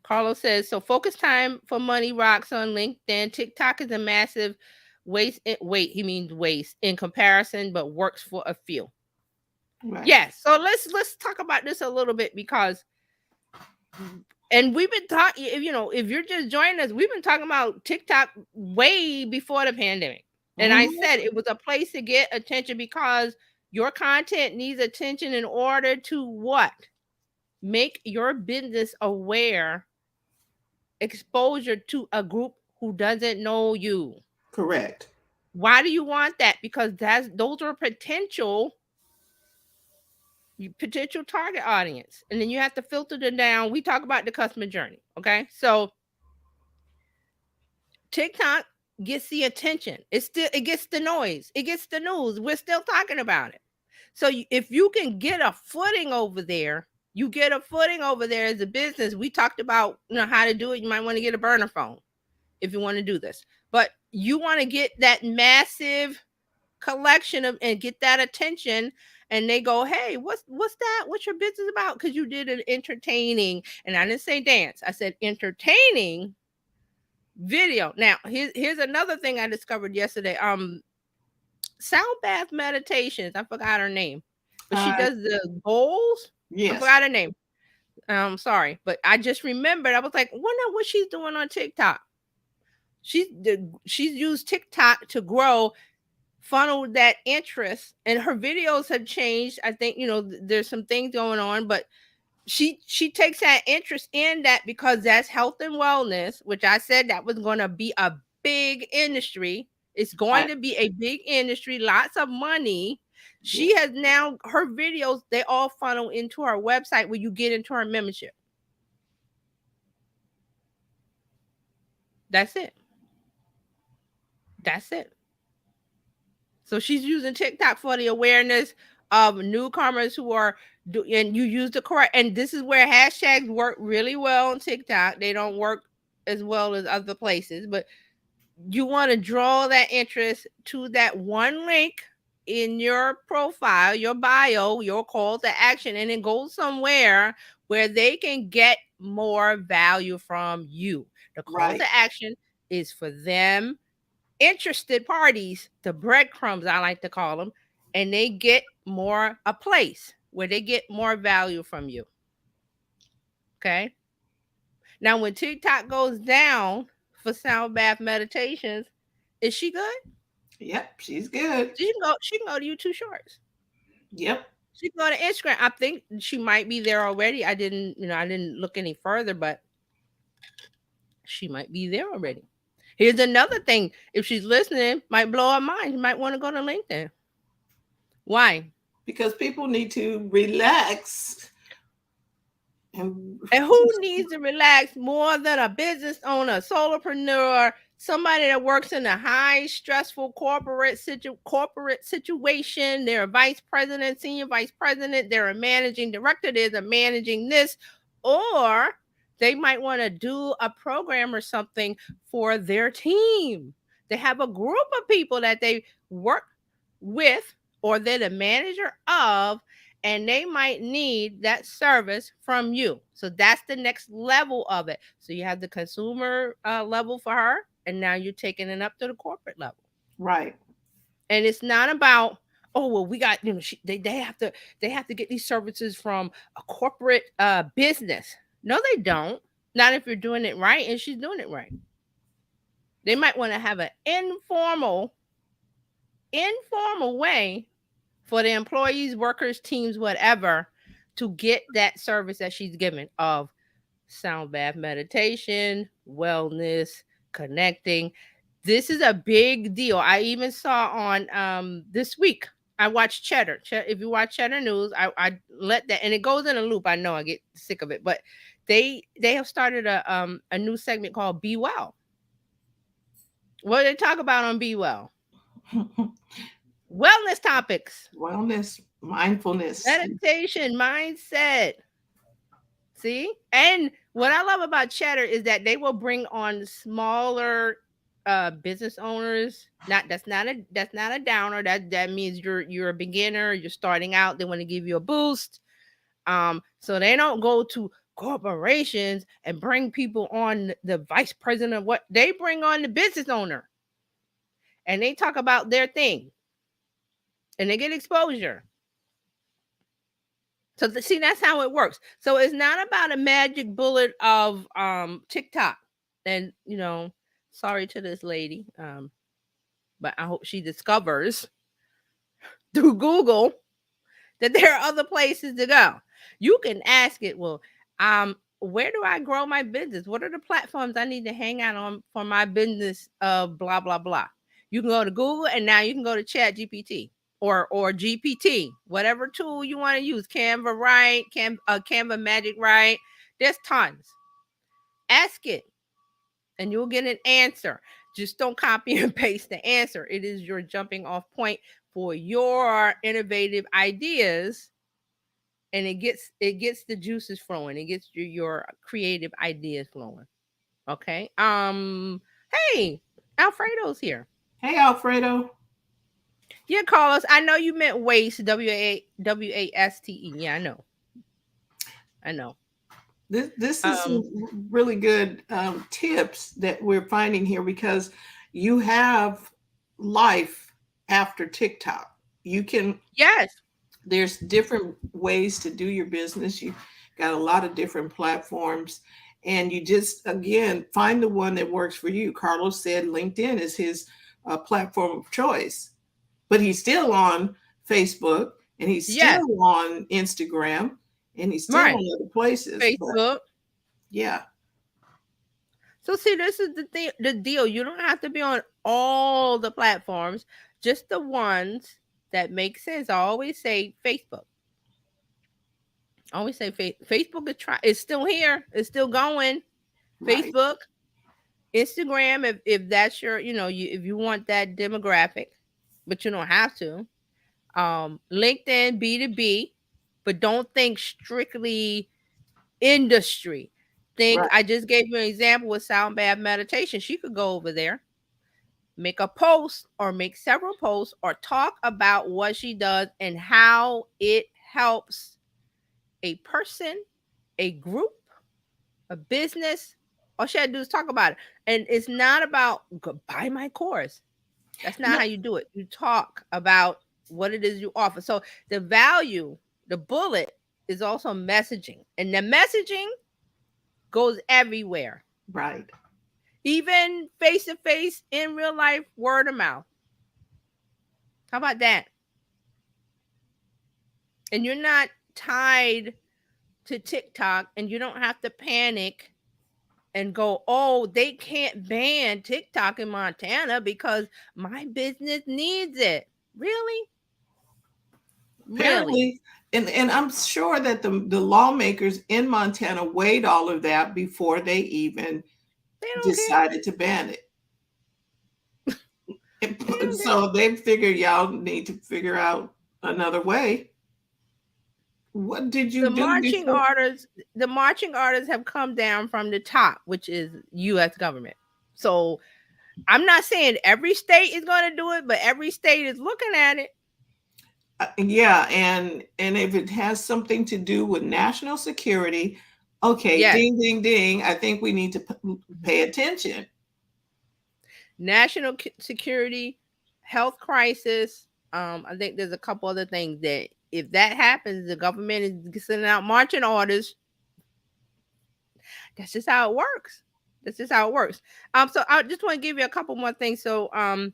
Carlos says, so focus time for money rocks on LinkedIn. TikTok is a massive wait, he means waste in comparison, but works for a few. Right. Yes. So let's talk about this a little bit because, and we've been talking, if you're just joining us, we've been talking about TikTok way before the pandemic. And I Hmm. said it was a place to get attention because your content needs attention in order to what? Make your business aware, exposure to a group who doesn't know you. Correct. Why do you want that? Because those are potential target audience, and then you have to filter them down. We talk about the customer journey. Okay, so TikTok gets the attention. It gets the noise, it gets the news. We're still talking about it. So if you can get a footing over there, you get a footing over there as a business. We talked about how to do it. You might want to get a burner phone if you want to do this, but you want to get that massive collection of and get that attention, and they go, hey, what's that, what's your business about? Because you did an entertaining, and I didn't say dance, I said entertaining video. Now here's another thing I discovered yesterday. Sound bath meditations, I forgot her name, but she Uh, does the bowls. I yes. forgot her name. Sorry, but I just remembered. I was like, wonder what she's doing on TikTok. she's used TikTok to grow, funnel that interest, and her videos have changed. I think, there's some things going on, but she takes that interest in that because that's health and wellness, which I said that was going to be a big industry. It's going I, to be a big industry, lots of money. yeah, She has now, her videos, they all funnel into her website where you get into her membership. That's it. That's it. So she's using TikTok for the awareness of newcomers who are and you use the correct, and this is where hashtags work really well on TikTok. They don't work as well as other places, but you want to draw that interest to that one link in your profile, your bio, your call to action, and then go somewhere where they can get more value from you. The call right, to action is for them, interested parties, the breadcrumbs, I like to call them, and they get more, a place where they get more value from you. Okay. Now, when TikTok goes down for sound bath meditations, is she good? yep, she's good. She can go. She can go to YouTube Shorts. Yep, She can go to Instagram. I think she might be there already. I didn't look any further, but she might be there already. Here's another thing. If she's listening, might blow her mind. You might want to go to LinkedIn. Why? because people need to relax and And who needs to relax more than a business owner, a solopreneur, somebody that works in a high stressful corporate situation? They're a vice president, senior vice president, they're a managing director, there's a managing this, or they might want to do a program or something for their team. They have a group of people that they work with, or they're the manager of, and they might need that service from you. So that's the next level of it. So you have the consumer level for her, and now you're taking it up to the corporate level. right. And it's not about, oh well, we got, they have to get these services from a corporate business. No, they don't. Not if you're doing it right, and she's doing it right. They might want to have an informal way for the employees, workers, teams, whatever, to get that service that she's given of sound bath meditation, wellness, connecting. This is a big deal. I even saw on this week. I watched Cheddar. If you watch Cheddar News, I let that, and it goes in a loop. I know I get sick of it, but they have started a new segment called Be Well. What do they talk about on Be Well? Wellness topics, Wellness, mindfulness. meditation, mindset. See? And what I love about Cheddar is that they will bring on smaller business owners. That's not a downer. That means you're a beginner, you're starting out, they want to give you a boost. So they don't go to corporations and bring people on, the vice president of what, they bring on the business owner, and they talk about their thing, and they get exposure. So see, that's how it works. So it's not about a magic bullet of TikTok. And sorry to this lady, but I hope she discovers through Google that there are other places to go. You can ask it, well, where do I grow my business? What are the platforms I need to hang out on for my business of blah blah blah? You can go to Google, and now you can go to Chat GPT or GPT, whatever tool you want to use. Canva, right? Canva Magic, right? There's tons. Ask it, and you'll get an answer. Just don't copy and paste the answer. It is your jumping off point for your innovative ideas, and it gets the juices flowing. It gets your creative ideas flowing. Okay. Hey, Alfredo's here. Hey, Alfredo. Yeah, Carlos. I know you meant waste. WASTE. Yeah, I know. I know. This is Um, some really good tips that we're finding here, because you have life after TikTok. You can, yes. there's different ways to do your business. You've got a lot of different platforms, And you just, again, find the one that works for you. Carlos said LinkedIn is his platform of choice, but he's still on Facebook, and he's Yes, still on Instagram, and he's still right. on other places. But Facebook. yeah, So see, this is the deal. You don't have to be on all the platforms, just the ones that make sense. I always say Facebook. I always say Facebook is still here. It's still going. right, Facebook, Instagram, if that's your, if you want that demographic, but you don't have to. LinkedIn, B2B, but don't think strictly industry. Think right. I just gave you an example with sound bath meditation. She could go over there, make a post or make several posts or talk about what she does and how it helps a person, a group, a business. All she had to do is talk about it. And it's not about buy my course. That's not No, how you do it. You talk about what it is you offer. So the value, the bullet is also messaging. And the messaging goes everywhere. right. Even face to face in real life, word of mouth. How about that? And you're not tied to TikTok and you don't have to panic and go, oh, they can't ban TikTok in Montana because my business needs it. Really? Really? Apparently, and I'm sure that the lawmakers in Montana weighed all of that before they even They don't care. decided to ban it. They don't care. So they figured y'all need to figure out another way. What did you The do marching before? orders, the marching orders have come down from the top, which is US government. So I'm not saying every state is going to do it, but every state is looking at it. Yeah, and if it has something to do with national security, okay, Yes. ding, ding, ding. I think we need to pay attention. National security, health crisis. I think there's a couple other things that if that happens, the government is sending out marching orders. That's just how it works. That's just how it works. So I just want to give you a couple more things. So I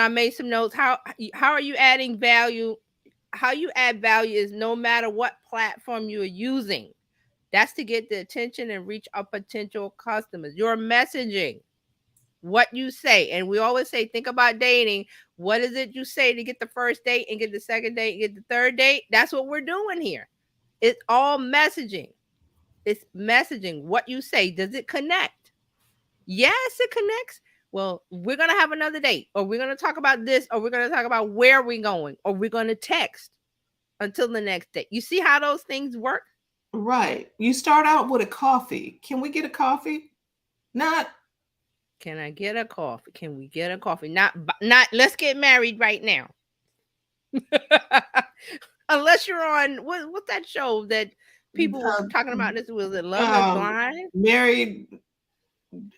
made some notes. How are you adding value? How you add value is no matter what platform you're using. That's to get the attention and reach a potential customers. Your messaging, what you say. And we always say, think about dating. What is it you say to get the first date and get the second date and get the third date? That's what we're doing here. It's all messaging. It's messaging. What you say, does it connect? Yes, it connects. Well, we're going to have another date, or we're going to talk about this, or we're going to talk about where we're going, or we're going to text until the next day. You see how those things work? Right. You start out with a coffee. Can we get a coffee? Not. Can I get a coffee? Can we get a coffee? Not let's get married right now. Unless you're on what's that show that people were uh, talking about? This was it Love Is Blind? Married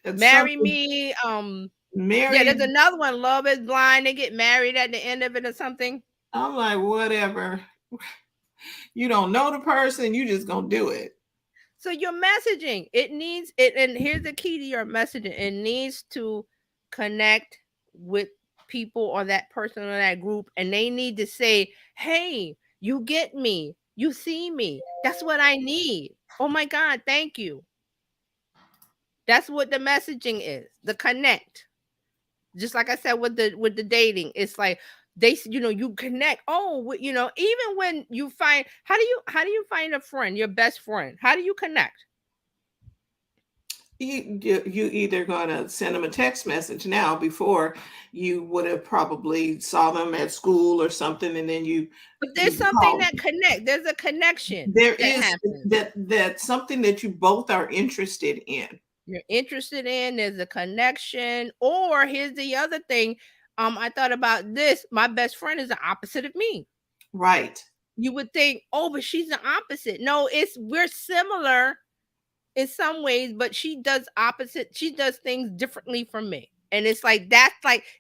Marry something. Me. Yeah, there's Married. another one, Love Is Blind. They get married at the end of it or something. I'm like, whatever. You don't know the person, you just gonna do it. So your messaging, it needs it, and here's the key to your messaging. It needs to connect with people or that person or that group, and they need to say, hey, you get me, you see me. That's what I need. Oh my God, thank you. That's what the messaging is, the connect. Just like I said with the dating, it's like you connect. Oh, even when you find how do you find a friend, your best friend? How do you connect? You either gonna send them a text message now. Before, you would have probably saw them at school or something, and then But there's you something called. that connect. There's a connection There that is happens. that's something that you both are interested in. You're interested in. There's a connection. Or here's the other thing. I thought about this. My best friend is the opposite of me. Right. You would think, oh, but she's the opposite. No, we're similar in some ways, but she does opposite. She does things differently from me. And it's like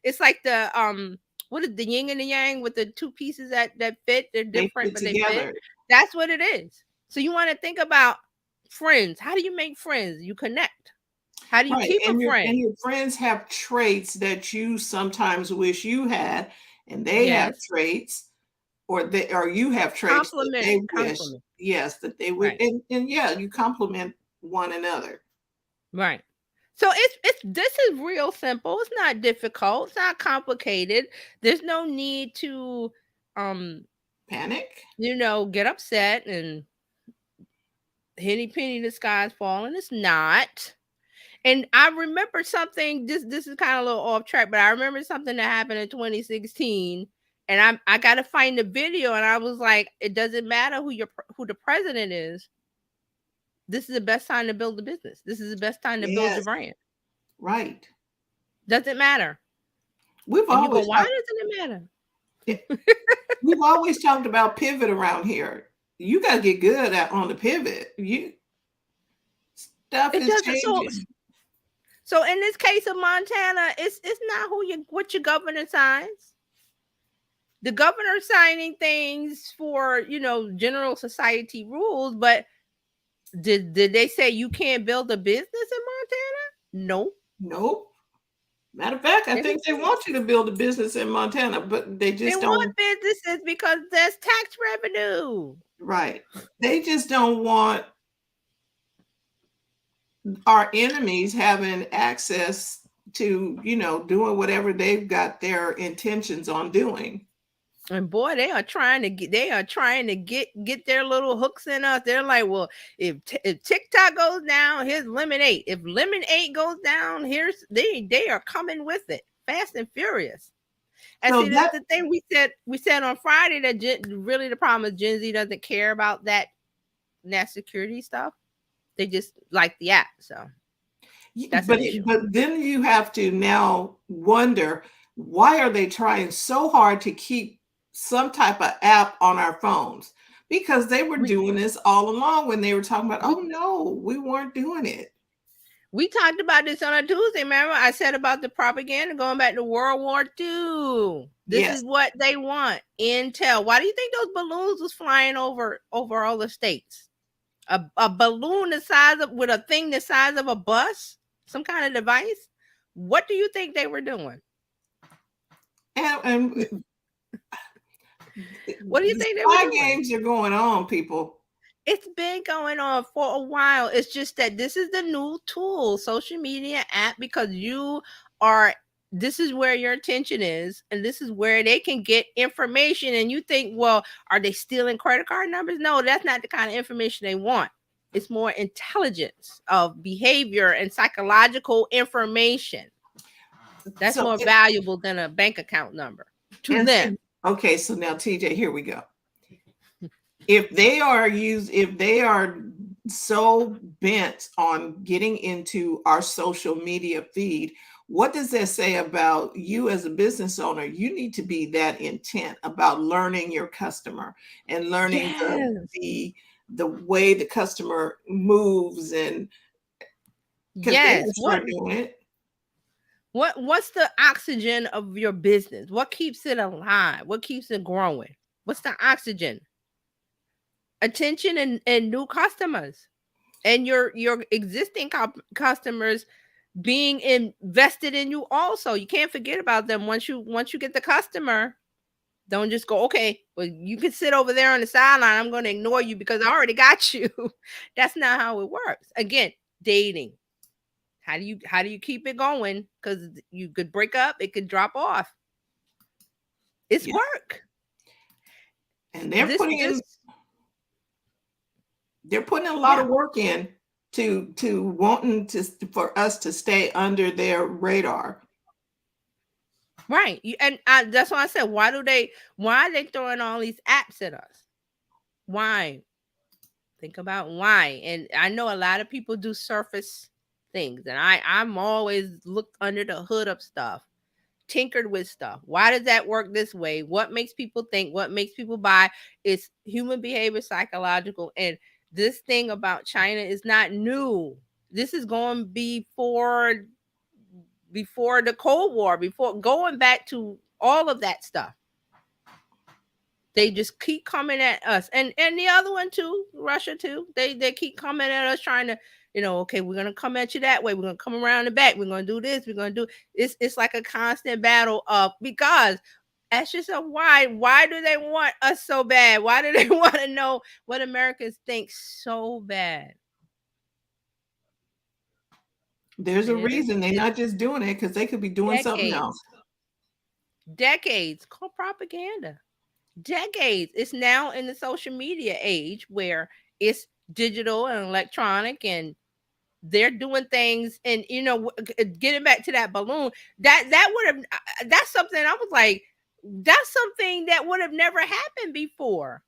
it's like the what is the yin and the yang with the two pieces that fit? They're They different, fit but they fit. together. That's what it is. So you want to think about friends. How do you make friends? You connect. How do you Right. keep a And friend? your friends have traits that you sometimes wish you had, and they have Yes. traits, or you have traits that Compliment. they wish, Compliment. yes, that they would, Right. and yeah, you compliment one another. Right. So it's this is real simple. It's not difficult. It's not complicated. There's no need to um Panic? get upset and henny penny the sky's falling. It's not. And I remember something. This is kind of a little off track, but I remember something that happened in 2016, and I got to find the video, and I was like, it doesn't matter who the president is. This is the best time to build a business. This is the best time to build your Yes, brand. right. Doesn't matter. We've And you go, always why talked, doesn't it matter? we've always talked about pivot around here. You got to get good at on the pivot. You stuff It is doesn't. changing. So in this case of Montana, it's not what your governor signs. The governor signing things for general society rules, but did they say you can't build a business in Montana? No, Nope. Matter of fact, I they think didn't they say that. want you to build a business in Montana, but they They just want don't. businesses because there's tax revenue. Right. They just don't want our enemies having access to, doing whatever they've got their intentions on doing. And boy, they are trying to get their little hooks in us. They're like, well, if TikTok goes down, here's Lemonade. If Lemonade goes down, here's they are coming with it, fast and furious. And So see, that the thing we said on Friday that really the problem is Gen Z doesn't care about that security stuff. They just like the app, so that's an issue. but then you have to now wonder, why are they trying so hard to keep some type of app on our phones? Because they were We doing this all along when they were talking about, we oh no, we weren't doing it. We talked about this on a Tuesday. Remember, I said about the propaganda going back to World War II. This Yes. is what they want. Intel. Why do you think those balloons was flying over all the states? A balloon the size of with a thing the size of a bus, some kind of device. What do you think they were doing? And What do you the think they were spy doing? games are going on, people. It's been going on for a while. It's just that this is the new tool, social media app, because are this is where your attention is, and this is where they can get information. And you think, well, are they stealing credit card numbers? No, that's not the kind of information they want. It's more intelligence of behavior and psychological information. That's So more valuable than a bank account number to and them. okay, so now TJ, here we go. If they are so bent on getting into our social media feed, what does that say about you as a business owner? You need to be that intent about learning your customer and learning Yes. the way the customer moves, and because they Yes. will start doing it. What's the oxygen of your business? What keeps it alive? What keeps it growing? What's the oxygen? Attention and new customers. And your existing customers being invested in you also. You can't forget about them once you get the customer. Don't just go, okay, well, you can sit over there on the sideline. I'm going to ignore you because I already got you. That's not how it works. Again, dating. How do you keep it going? Because you could break up, it could drop off. It's Yeah. work. And This this they're putting a lot Yeah, of work in to wanting to for us to stay under their radar. right. And that's why I said, why are they throwing all these apps at us? Why? Think about why. And I know a lot of people do surface things, and I'm always looked under the hood of stuff, tinkered with stuff. Why does that work this way? What makes people think? What makes people buy? It's human behavior, psychological. And this thing about China is not new. This is going before the Cold War, before going back to all of that stuff. They just keep coming at us, and the other one too, Russia too. They keep coming at us, trying to, okay, we're gonna come at you that way. We're gonna come around the back. We're gonna do this. We're gonna do. It's like a constant battle of, because ask yourself, why do they want us so bad? Why do they want to know what Americans think so bad? There's a And reason they're it's not just doing it because they could be doing something else. decades called propaganda. Decades. It's now in the social media age where it's digital and electronic, and they're doing things. And getting back to that balloon, that would have, that's something I was like, that's something that would have never happened before.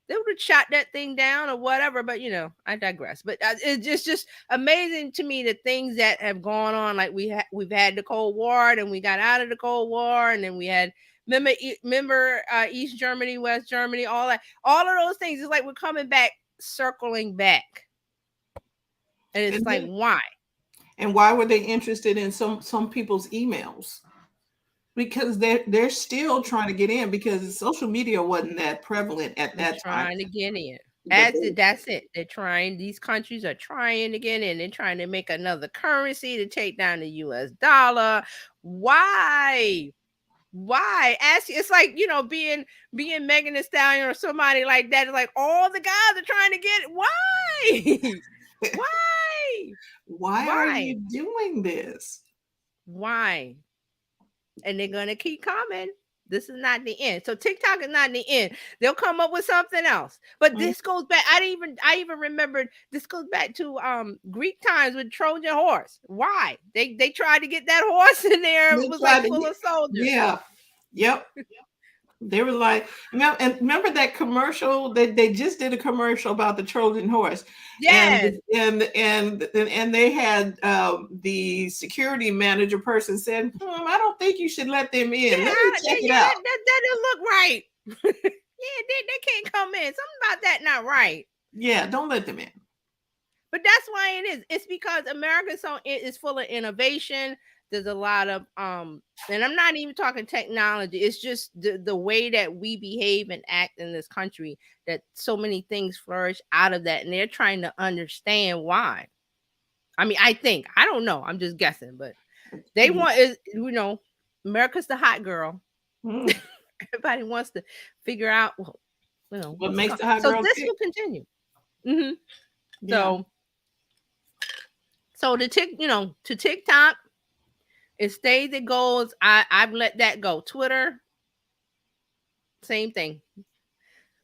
They would have shot that thing down or whatever. But I digress. But it's just amazing to me, the things that have gone on. Like we've had the Cold War, and we got out of the Cold War, and then we had, remember East Germany, West Germany, all of those things. It's like we're coming back, circling back, and it's like, why? And why were they interested in some people's emails? Because they're still trying to get in, because social media wasn't that prevalent at that time. Trying to get in. That's it. They're trying. These countries are trying to get in. They're trying to make another currency to take down the U.S. dollar. Why? It's like, being Megan Thee Stallion or somebody like that. It's like all the guys are trying to get. Why? Why are you doing this? Why? And they're gonna keep coming. This is not the end. So TikTok is not the end. They'll come up with something else. But this goes back. I even remembered, this goes back to Greek times with Trojan horse. Why? They tried to get that horse in there. It was like full of soldiers. Yeah. Yep. They were like, and remember that commercial? They just did a commercial about the Trojan horse. Yes. And they had the security manager person said, I don't think you should let them in. Let me check it out. That didn't look right. Yeah, they can't come in. Something about that not right. Yeah, don't let them in. But that's why it is. It's because America is full of innovation. There's a lot of and I'm not even talking technology. It's just the way that we behave and act in this country, that so many things flourish out of that, and they're trying to understand why. I mean, I don't know. I'm just guessing, but they want America's the hot girl. Everybody wants to figure out, what makes the hot girl. So this will continue. Mm-hmm. Yeah. So to TikTok, it stays, it goes. I've let that go. Twitter, same thing.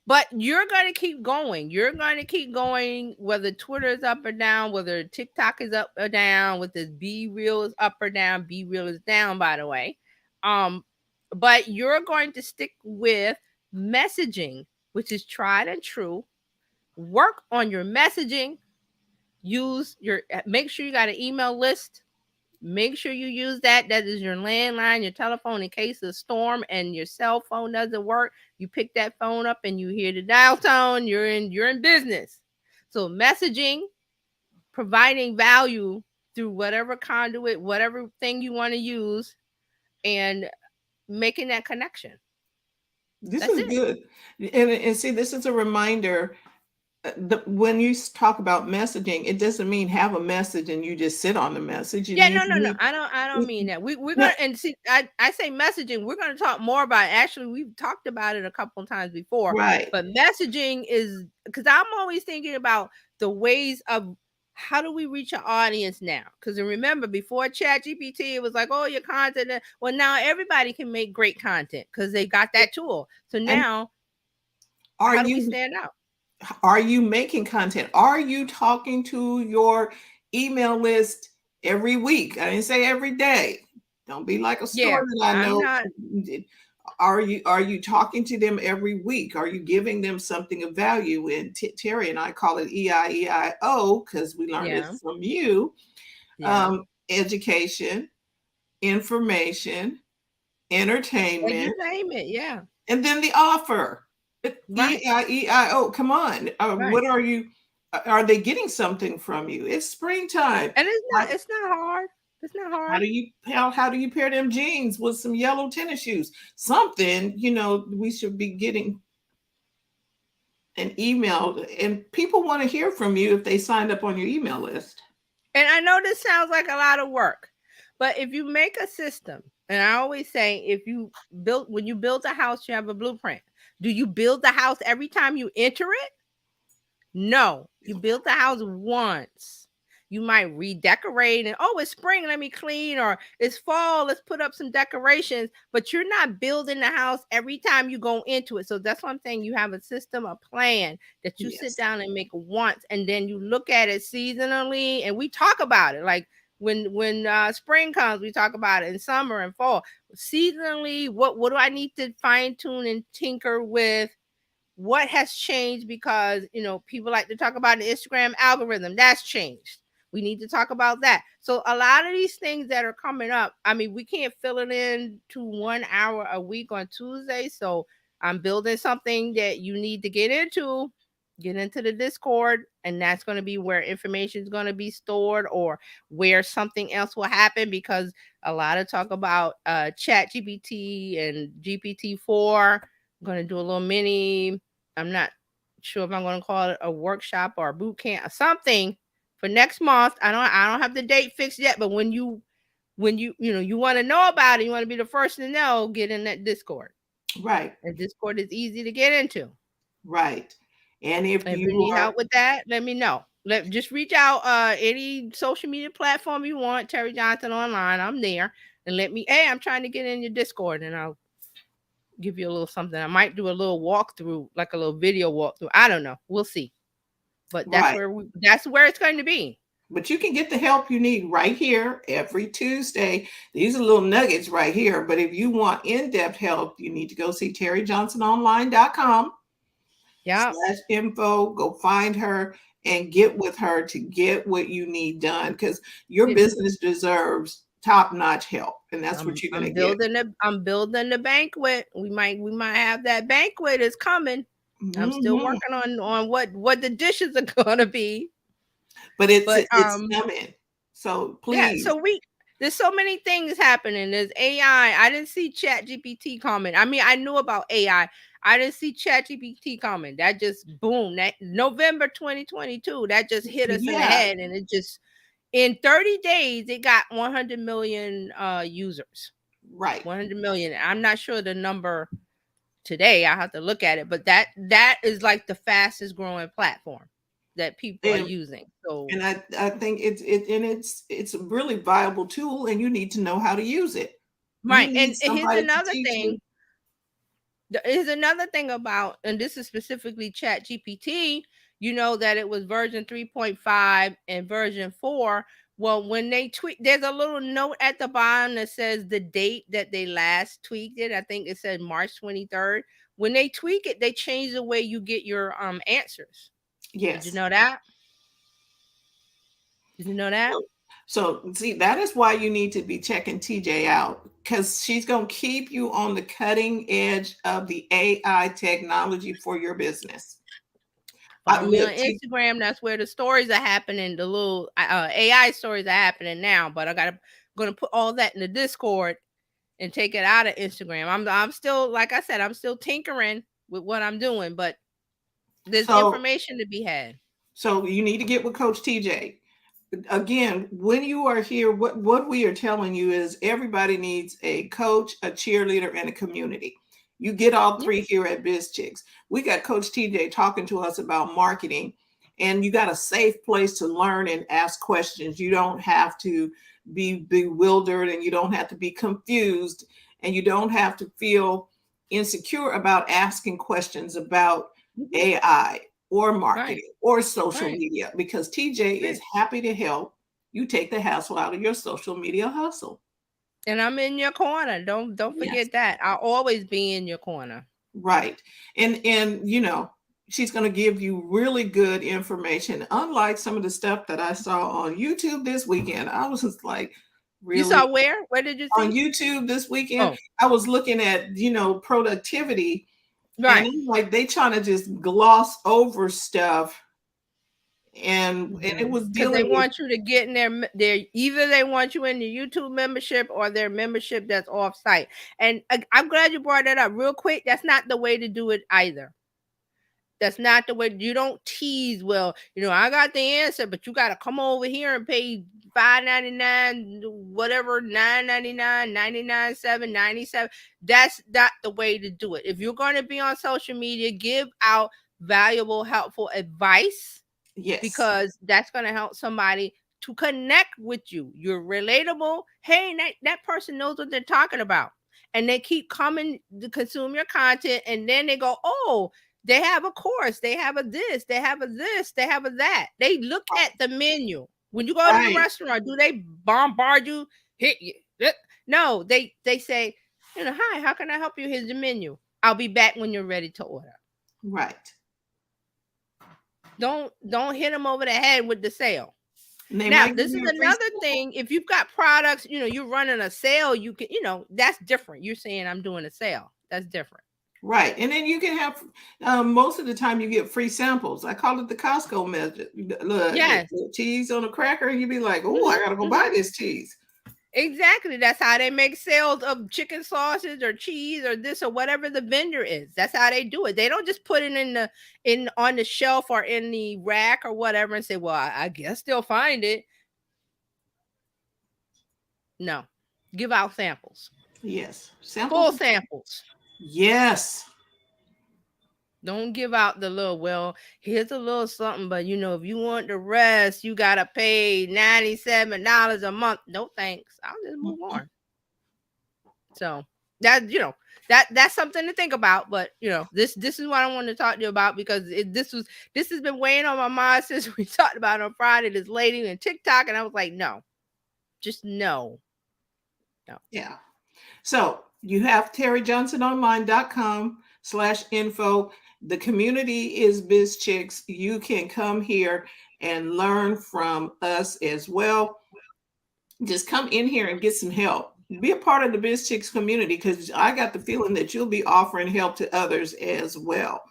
But you're going to keep going. You're going to keep going, whether Twitter is up or down, whether TikTok is up or down, whether Be Real is up or down. Be Real is down, by the way. But you're going to stick with messaging, which is tried and true. Work on your messaging. Make sure you got an email list. Make sure you use that. That is your landline, your telephone, in case of a storm and your cell phone doesn't work. You pick that phone up and you hear the dial tone. You're in business. So messaging, providing value through whatever conduit, whatever thing you want to use, and making that connection. This is good. And see, this is a reminder. When you talk about messaging, it doesn't mean have a message and you just sit on the message. No. I don't mean that. We're gonna, and see, I say messaging. We're gonna talk more about it. Actually, we've talked about it a couple of times before. Right. But messaging is, because I'm always thinking about the ways of how do we reach our audience now? Because remember, before ChatGPT, it was like, oh, your content. Well, now everybody can make great content because they got that tool. So now, how do we stand out? Are you making content? Are you talking to your email list every week? I didn't say every day. Don't be like a store that I know. Are you talking to them every week? Are you giving them something of value? And Terry and I call it EIEIO because we learned it from you. Education, information, entertainment, yeah. And then the offer. Right. EIEIO, come on. What are you? Are they getting something from you? It's springtime, and it's not hard. It's not How hard. do you how do you pair them jeans with some yellow tennis shoes? Something, we should be getting an email, and people want to hear from you if they signed up on your email list. And I know this sounds like a lot of work, but if you make a system, and I always say, if you when you build a house, you have a blueprint. Do you build the house every time you enter it? No, you built the house once. You might redecorate and, oh, it's spring, let me clean, or it's fall, let's put up some decorations, but you're not building the house every time you go into it. So that's what I'm saying. You have a system, a plan that you sit Yes. down and make once, and then you look at it seasonally, and we talk about it. Like when spring comes, we talk about it in summer and fall. Seasonally, what do I need to fine tune and tinker with? What has changed? Because people like to talk about the Instagram algorithm that's changed. We need to talk about that. So a lot of these things that are coming up, I mean, we can't fill it in to 1 hour a week on Tuesday. So I'm building something that you need to get into the Discord, and that's going to be where information is going to be stored, or where something else will happen, because a lot of talk about chat GPT and GPT-4. I'm going to do a little mini, I'm not sure if I'm going to call it a workshop or a boot camp or something for next month. I don't have the date fixed yet, but when you you want to know about it, you want to be the first to know, get in that Discord. Right. And Discord is easy to get into. Right. And if If you you need are help with that, let me know. Just reach out any social media platform you want, Terry Johnson Online. I'm there. And hey, I'm trying to get in your Discord, and I'll give you a little something. I might do a little walkthrough, like a little video walkthrough. I don't know. We'll see. But that's right, where it's going to be. but you can get the help you need right here every Tuesday. These are little nuggets right here. But if you want in-depth help, you need to go see terryjohnsononline.com Yeah. /info. Go find her and get with her to get what you need done, because your If business deserves top-notch help, and that's what you're going to get. I'm building the banquet. We might have that banquet is coming. I'm still Mhm. working on what the dishes are going to be. But it's But it's coming. So yeah, please. so there's so many things happening. There's AI. I didn't see Chat GPT comment. I mean, I knew about AI. I didn't see Chat GPT comment. That just boom. That November 2022. That just hit us in the Yeah, head, and it just in 30 days it got 100 million users. right. 100 million. I'm not sure the number today. I have to look at it, but that is like the fastest growing platform that people are And using. So and I think it's a really viable tool, and you need to know how to use it. You right, need and somebody to teach you. here's another thing about, and this is specifically Chat GPT. You know that it was version 3.5 and version 4. Well, when they tweet, there's a little note at the bottom that says the date that they last tweaked it. I think it said March 23rd. When they tweak it, they change the way you get your answers. Did you Yes. know that? Did you know that? So see, that is why you need to be checking TJ out, because she's going to keep you on the cutting edge of the AI technology for your business. Follow me on Look, Instagram. That's where the stories are happening. The little AI stories are happening now. But gonna put all that in the Discord and take it out of Instagram. I'm still, like I said, I'm still tinkering with what I'm doing, but there's so information to be had. so you need to get with Coach TJ. Again, when you are here, what we are telling you is everybody needs a coach, a cheerleader, and a community. You get all Yeah. three here at Bizchicks. We got Coach TJ talking to us about marketing, and you got a safe place to learn and ask questions. You don't have to be bewildered, and you don't have to be confused, and you don't have to feel insecure about asking questions about Mhm. AI or Right. marketing or social Right. media, because TJ is Right. happy to help you take the hassle out of your social media hustle. And I'm in your corner. Don't Yes, forget that. I'll always be in your corner. right. And she's going to give you really good information, unlike some of the stuff that I saw on YouTube this weekend. I was just like, You really? saw where? Where did you On see? YouTube this weekend, Oh, I was looking at, productivity, and right. I'm like, they trying to just gloss over stuff, and it was Because they dealing with, want you to get in their either they want you in the YouTube membership or their membership that's off site. And I'm glad you brought that up real quick. That's not the way to do it either. That's not the way. You don't tease. Well, I got the answer, but you got to come over here and pay $5.99, whatever, $9.99, 99 7 97. That's not the way to do it. If you're going to be on social media, give out valuable, helpful advice, yes, because that's going to help somebody to connect with you. You're relatable. Hey, that person knows what they're talking about. And they keep coming to consume your content. And then they go, oh, they have a course. They have a this. They have a this. They have a that. They look at the menu. When you go to the right, restaurant, do they bombard you? Hit you? No, they say, hi, how can I help you? Here's the menu. I'll be back when you're ready to order. right. Don't hit them over the head with the sale. And they Now, might give this is you a free another sample. thing. If you've got products, you're running a sale, you can, that's different. You're saying I'm doing a sale. That's different. Right. And then you can have, most of the time you get free samples. I call it the Costco method. Look, Yes. the cheese on a cracker, and you'd be like, oh, I got to go Mm-hmm. buy this cheese. Exactly. That's how they make sales of chicken sausage or cheese or this or whatever the vendor is. That's how they do it. They don't just put it in on the shelf or in the rack or whatever and say, well, I guess they'll find it. No. Give out samples. Yes. Full Samples. samples. Yes. Don't give out the little, well, here's a little something, but if you want the rest, you gotta pay $97 a month. No thanks. I'll just move on. So that that's something to think about. But this is what I wanted to talk to you about, because this has been weighing on my mind since we talked about it on Friday. This lady in TikTok, and I was like, no, just no. Yeah. So you have terryjohnsononline.com/info. The community is Bizchicks. You can come here and learn from us as well. Just come in here and get some help. Be a part of the Bizchicks community, because I got the feeling that you'll be offering help to others as well.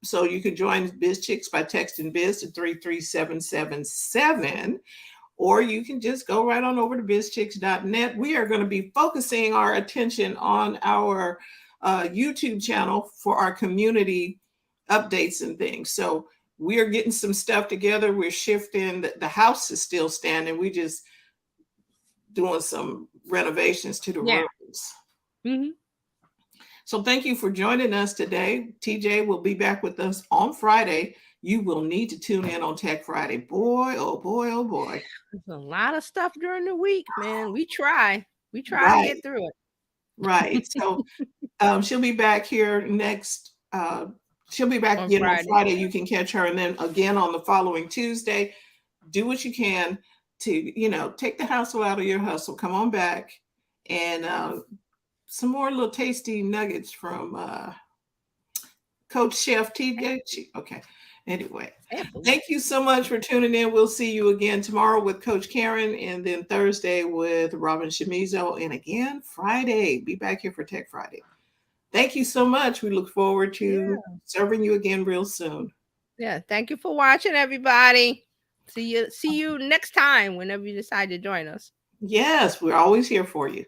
So you can join Bizchicks by texting Biz to 33777, or you can just go right on over to bizchicks.net. We are going to be focusing our attention on our YouTube channel for our community updates and things. So we are getting some stuff together. We're shifting. The house is still standing. We just doing some renovations to the rooms. Mm-hmm. So thank you for joining us today. TJ will be back with us on Friday. You will need to tune in on Tech Friday. Boy, oh boy, oh boy. There's a lot of stuff during the week, man. We try to get through it. Right. So she'll be back here next. She'll be back again on Friday. You can catch her. And then again on the following Tuesday. Do what you can to, take the hassle out of your hustle. Come on back. And some more little tasty nuggets from Coach Chef TJ. Okay. Anyway, thank you so much for tuning in. We'll see you again tomorrow with Coach Karen, and then Thursday with Robin Shimizo, and again Friday. Be back here for Tech Friday. Thank you so much. We look forward to serving you again real soon. Yeah. Thank you for watching, everybody. See you next time whenever you decide to join us. Yes, we're always here for you.